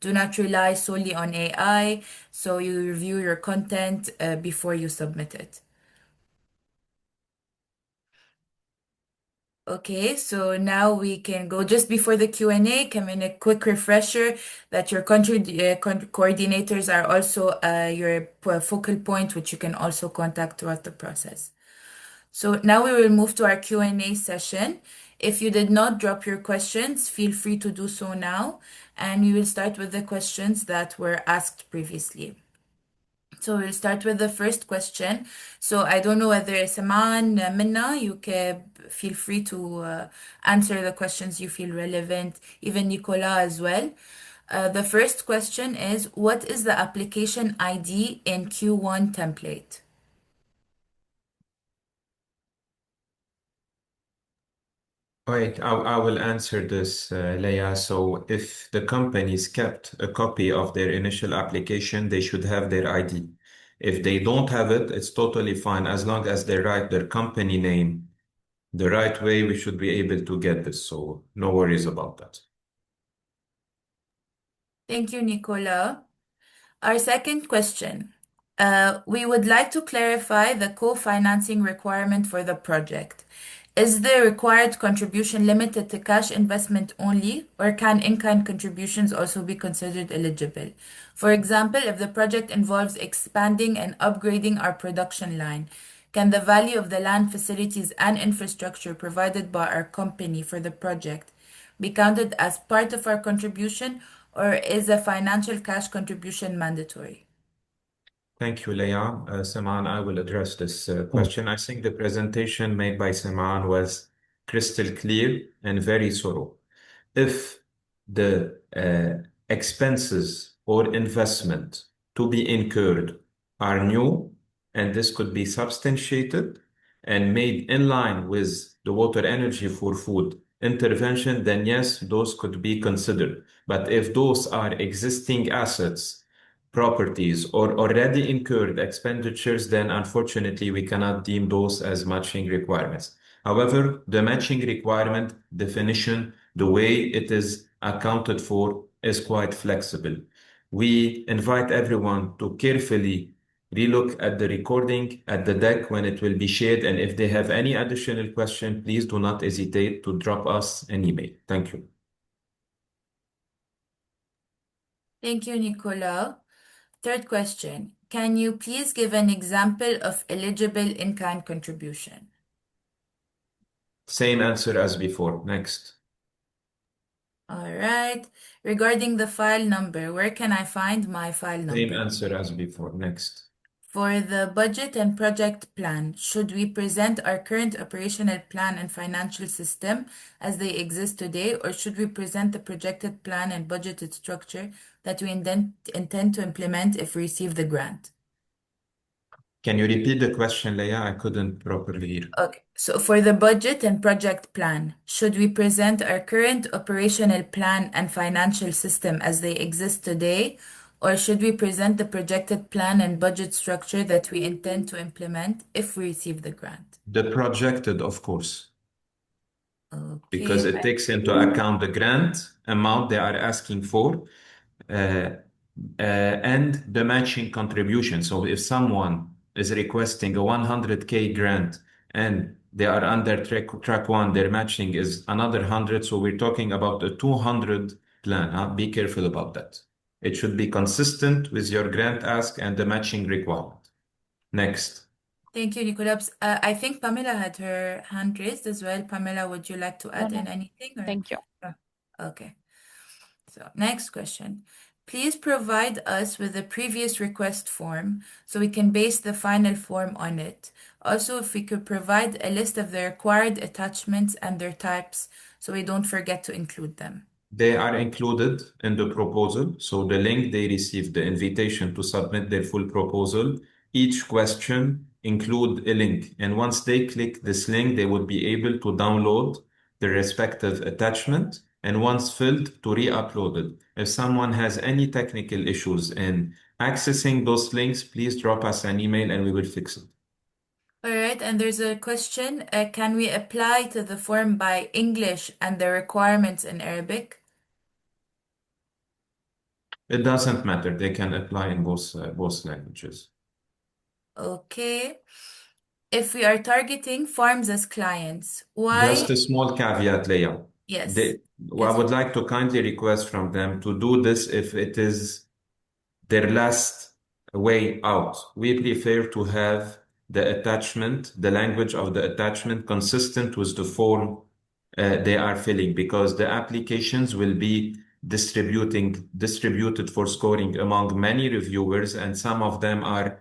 do not rely solely on AI. So you review your content before you submit it. Okay, so now we can go just before the Q&A, come in a quick refresher that your country coordinators are also your focal point, which you can also contact throughout the process. So now we will move to our Q&A session. If you did not drop your questions, feel free to do so now, and we will start with the questions that were asked previously. So we'll start with the first question. So I don't know whether Saman, Minna, you can feel free to answer the questions you feel relevant, even Nicola as well. The first question is, what is the application ID in Q1 template? Right, I will answer this, Leia. So if the companies kept a copy of their initial application, they should have their ID. If they don't have it, it's totally fine. As long as they write their company name the right way, we should be able to get this. So no worries about that. Thank you, Nicola. Our second question. We would like to clarify the co-financing requirement for the project. Is the required contribution limited to cash investment only, or can in-kind contributions also be considered eligible? For example, if the project involves expanding and upgrading our production line, can the value of the land, facilities, and infrastructure provided by our company for the project be counted as part of our contribution, or is a financial cash contribution mandatory? Thank you, Leia. Saman, I will address this question. I think the presentation made by Saman was crystal clear and very thorough. If the expenses or investment to be incurred are new, and this could be substantiated and made in line with the water energy for food intervention, then yes, those could be considered. But if those are existing assets, properties, or already incurred expenditures, then unfortunately we cannot deem those as matching requirements. However, the matching requirement definition, the way it is accounted for, is quite flexible. We invite everyone to carefully relook at the recording, at the deck when it will be shared, and if they have any additional question, please do not hesitate to drop us an email. Thank you. Thank you, Nicola. Third question. Can you please give an example of eligible in-kind contribution? Same answer as before. Next. All right. Regarding the file number, where can I find my file number? Same answer as before. Next. For the budget and project plan, should we present our current operational plan and financial system as they exist today, or should we present the projected plan and budgeted structure that we intend to implement if we receive the grant? Can you repeat the question, Leia? I couldn't properly hear. Okay, so for the budget and project plan, should we present our current operational plan and financial system as they exist today, or should we present the projected plan and budget structure that we intend to implement if we receive the grant? The projected, of course, because Okay. it takes into account the grant amount they are asking for and the matching contribution. So if someone is requesting a 100K grant and they are under track 1, their matching is another 100. So we're talking about a 200 plan. Huh? Be careful about that. It should be consistent with your grant ask and the matching requirement. Next. Thank you, Nicolas. I think Pamela had her hand raised as well. Pamela, would you like to add No, in anything? Or? thank you. Oh, okay. So next question. Please provide us with the previous request form so we can base the final form on it. Also, if we could provide a list of the required attachments and their types so we don't forget to include them. They are included in the proposal. So the link they receive, the invitation to submit their full proposal, each question include a link. And once they click this link, they will be able to download the respective attachment and once filled to re-upload it. If someone has any technical issues in accessing those links, please drop us an email and we will fix it. All right, and there's a question. Can we apply to the form by English and the requirements in Arabic? It doesn't matter. They can apply in both languages. Okay. If we are targeting farms as clients, why? Just a small caveat, Leah. Yes. I would like to kindly request from them to do this if it is their last way out. We prefer to have the attachment, the language of the attachment consistent with the form they are filling, because the applications will be distributed for scoring among many reviewers, and some of them are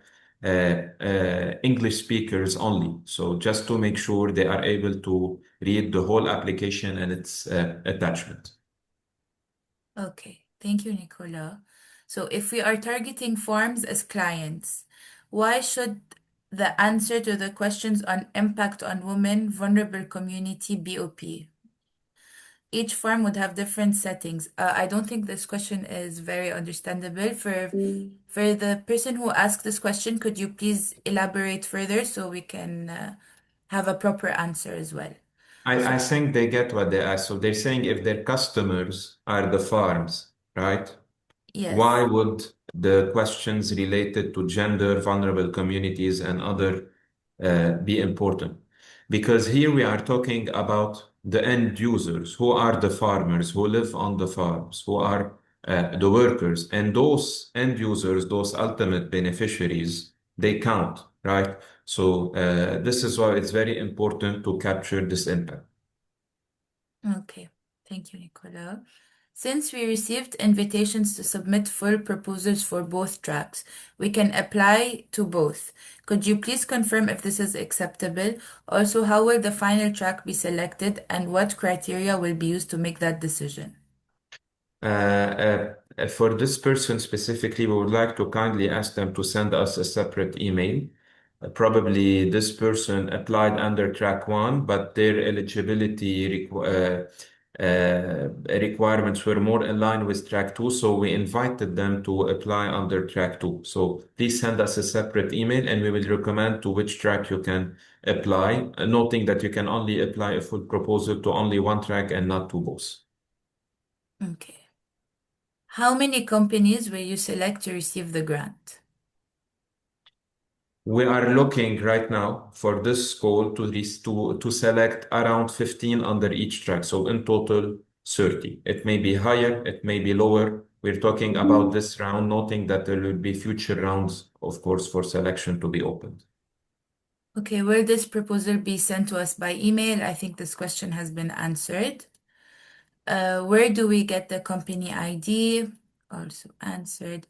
English speakers only. So just to make sure they are able to read the whole application and its attachment. Okay, thank you, Nicola. So if we are targeting farms as clients, why should the answer to the questions on impact on women, vulnerable community, BOP? Each farm would have different settings. I don't think this question is very understandable. For the person who asked this question, could you please elaborate further so we can have a proper answer as well? I think they get what they ask. So they're saying if their customers are the farms, right? Yes. Why would the questions related to gender, vulnerable communities, and other be important? Because here we are talking about the end users, who are the farmers, who live on the farms, who are the workers, and those end users, those ultimate beneficiaries, they count, right? So this is why it's very important to capture this impact. Okay, thank you, Nicola. Since we received invitations to submit full proposals for both tracks, we can apply to both. Could you please confirm if this is acceptable? Also, how will the final track be selected and what criteria will be used to make that decision? For this person specifically, we would like to kindly ask them to send us a separate email. Probably this person applied under track 1, but their eligibility requirements were more in line with track 2, so we invited them to apply under track 2. So please send us a separate email and we will recommend to which track you can apply, noting that you can only apply a full proposal to only one track and not to both. Okay. How many companies will you select to receive the grant? We are looking right now for this goal to select around 15 under each track. So in total, 30. It may be higher, it may be lower. We're talking about this round, noting that there will be future rounds, of course, for selection to be opened. Okay, will this proposal be sent to us by email? I think this question has been answered. Where do we get the company ID? Also answered.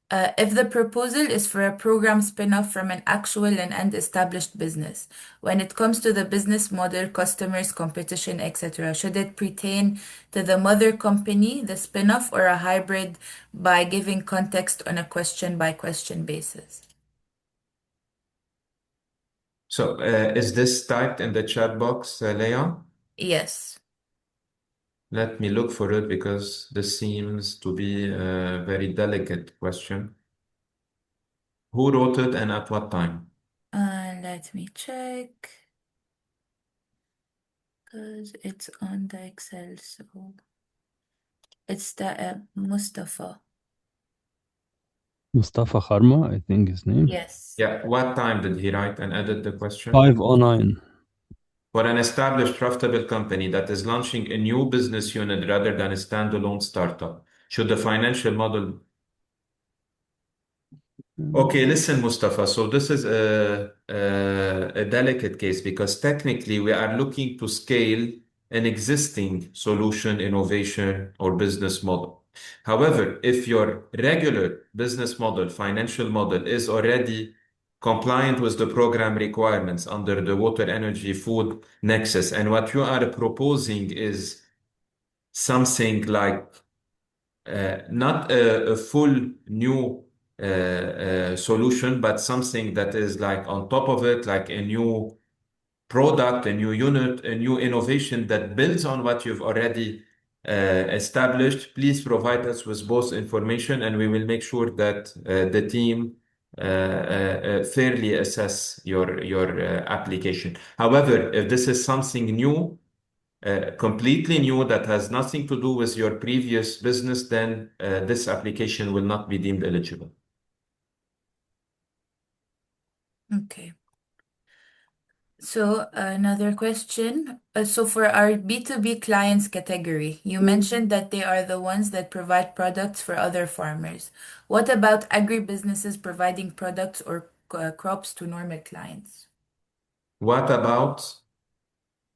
If the proposal is for a program spin-off from an actual and established business, when it comes to the business model, customers, competition, etc., should it pertain to the mother company, the spin-off, or a hybrid by giving context on a question-by-question basis? So is this typed in the chat box, Leah? Yes. Let me look for it because this seems to be a very delicate question. Who wrote it and at what time? Let me check. Because it's on the Excel, so it's the Mustafa. Mustafa Kharma, I think his name. Yes. Yeah, what time did he write and edit the question? 5:09. For an established profitable company that is launching a new business unit rather than a standalone startup, should the financial model... Okay, listen, Mustafa. So this is a delicate case because technically we are looking to scale an existing solution, innovation, or business model. However, if your regular business model, financial model is already compliant with the program requirements under the water, energy, food nexus, and what you are proposing is something like not a full new solution, but something that is like on top of it, like a new product, a new unit, a new innovation that builds on what you've already established. Please provide us with both information, and we will make sure that the team fairly assess your application. However, if this is something new, completely new that has nothing to do with your previous business, then this application will not be deemed eligible. Okay. So another question. So for our B2B clients category, you mentioned that they are the ones that provide products for other farmers. What about agribusinesses providing products or crops to normal clients? What about?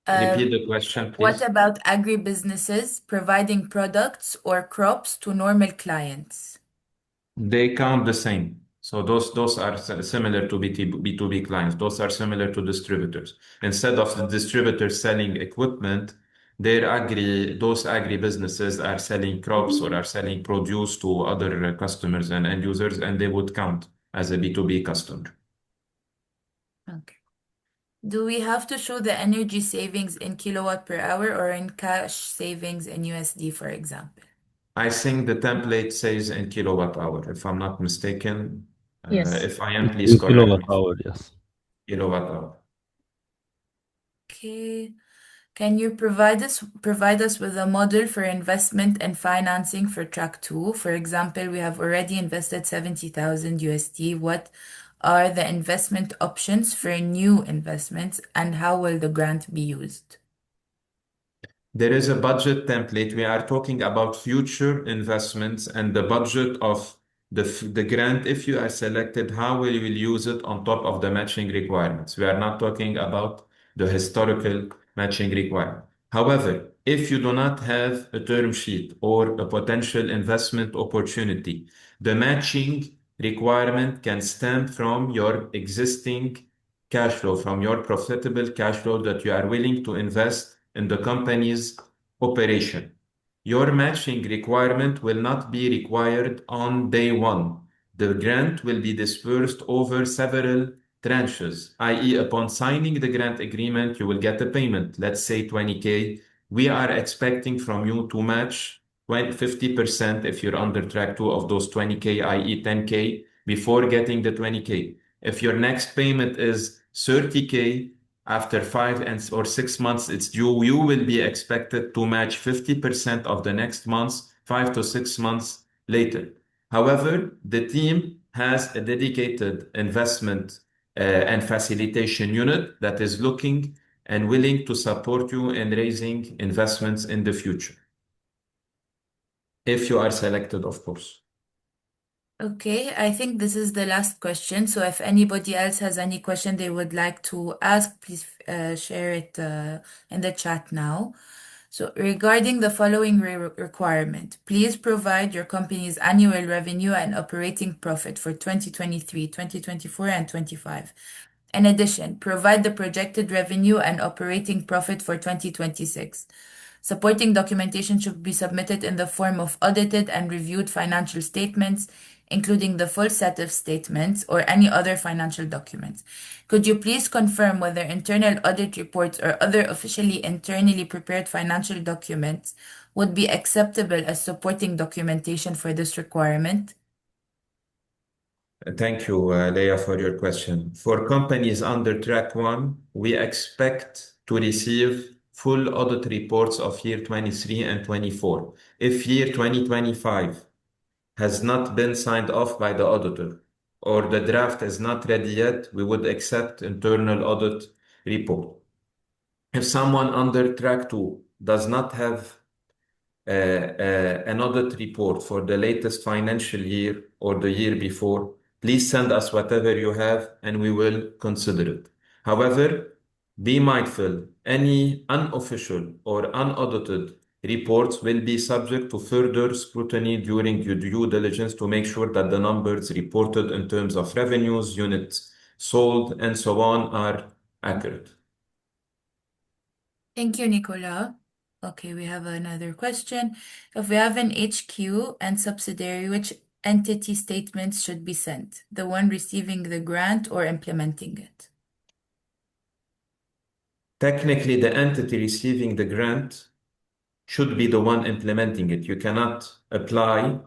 Repeat the question, What please. about agribusinesses providing products or crops to normal clients? They count the same. So those are similar to B2B clients. Those are similar to distributors. Instead of the distributors selling equipment, those agri businesses are selling crops or are selling produce to other customers and end users, and they would count as a B2B customer. Okay. Do we have to show the energy savings in kilowatt per hour or in cash savings in USD, for example? I think the template says in kilowatt hour, if I'm not mistaken. Yes. If I am, please In correct kilowatt me. hour, yes. Kilowatt hour. Okay. Can you provide us with a model for investment and financing for track 2? For example, we have already invested 70,000 USD. What are the investment options for new investments and how will the grant be used? There is a budget template. We are talking about future investments and the budget of the grant. If you are selected, how will you use it on top of the matching requirements? We are not talking about the historical matching requirement. However, if you do not have a term sheet or a potential investment opportunity, the matching requirement can stem from your existing cash flow, from your profitable cash flow that you are willing to invest in the company's operation. Your matching requirement will not be required on day one. The grant will be dispersed over several tranches, i.e., upon signing the grant agreement, you will get a payment, let's say 20K. We are expecting from you to match 50% if you're under track 2 of those 20K, i.e., 10K, before getting the 20K. If your next payment is 30K, after 5 or 6 months it's due, you will be expected to match 50% of the next month's 5 to 6 months later. However, the team has a dedicated investment and facilitation unit that is looking and willing to support you in raising investments in the future. If you are selected, of course. Okay, I think this is the last question. So if anybody else has any question they would like to ask, please share it in the chat now. So regarding the following requirement, please provide your company's annual revenue and operating profit for 2023, 2024, and 25. In addition, provide the projected revenue and operating profit for 2026. Supporting documentation should be submitted in the form of audited and reviewed financial statements, including the full set of statements or any other financial documents. Could you please confirm whether internal audit reports or other officially internally prepared financial documents would be acceptable as supporting documentation for this requirement? Thank you, Leah, for your question. For companies under track 1, we expect to receive full audit reports of year 23 and 24. If year 2025 has not been signed off by the auditor or the draft is not ready yet, we would accept internal audit report. if someone under track 2 does not have an audit report for the latest financial year or the year before, please send us whatever you have and we will consider it. However, be mindful, any unofficial or unaudited reports will be subject to further scrutiny during your due diligence to make sure that the numbers reported in terms of revenues, units sold, and so on are accurate. Thank you, Nicola. Okay, we have another question. If we have an HQ and subsidiary, which entity statements should be sent? The one receiving the grant or implementing it? Technically, the entity receiving the grant should be the one implementing it. You cannot apply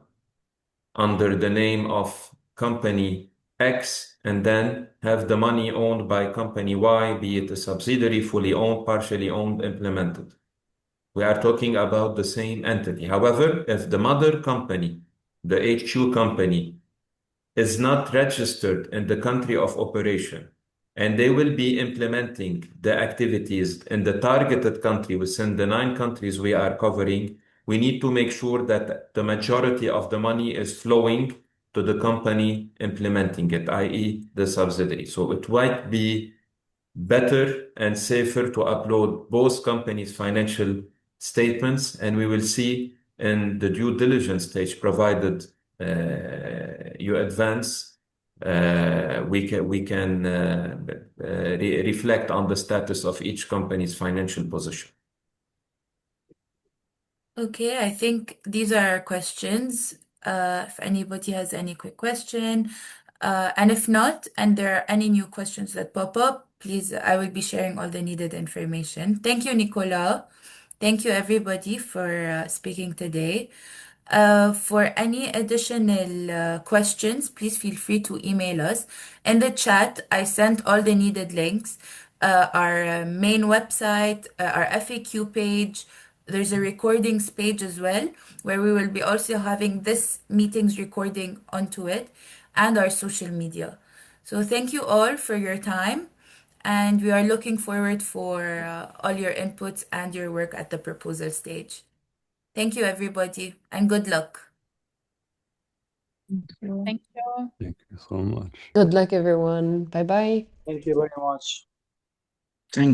under the name of company X and then have the money owned by company Y, be it a subsidiary, fully owned, partially owned, implemented. We are talking about the same entity. However, if the mother company, the HQ company, is not registered in the country of operation, and they will be implementing the activities in the targeted country within the 9 countries we are covering, we need to make sure that the majority of the money is flowing to the company implementing it, i.e. the subsidiary. So it might be better and safer to upload both companies' financial statements, and we will see in the due diligence stage, provided you advance, we can reflect on the status of each company's financial position. Okay, I think these are our questions. If anybody has any quick question, and if not, and there are any new questions that pop up, please, I will be sharing all the needed information. Thank you, Nicola. Thank you, everybody, for speaking today. For any additional questions, please feel free to email us. In the chat, I sent all the needed links. Our main website, our FAQ page, there's a recordings page as well, where we will be also having this meeting's recording onto it, and our social media. So thank you all for your time, and we are looking forward for all your inputs and your work at the proposal stage. Thank you, everybody, and good luck. Thank you. Thank you. Thank you so much. Good luck, everyone. Bye bye. Thank you very much. Thank you.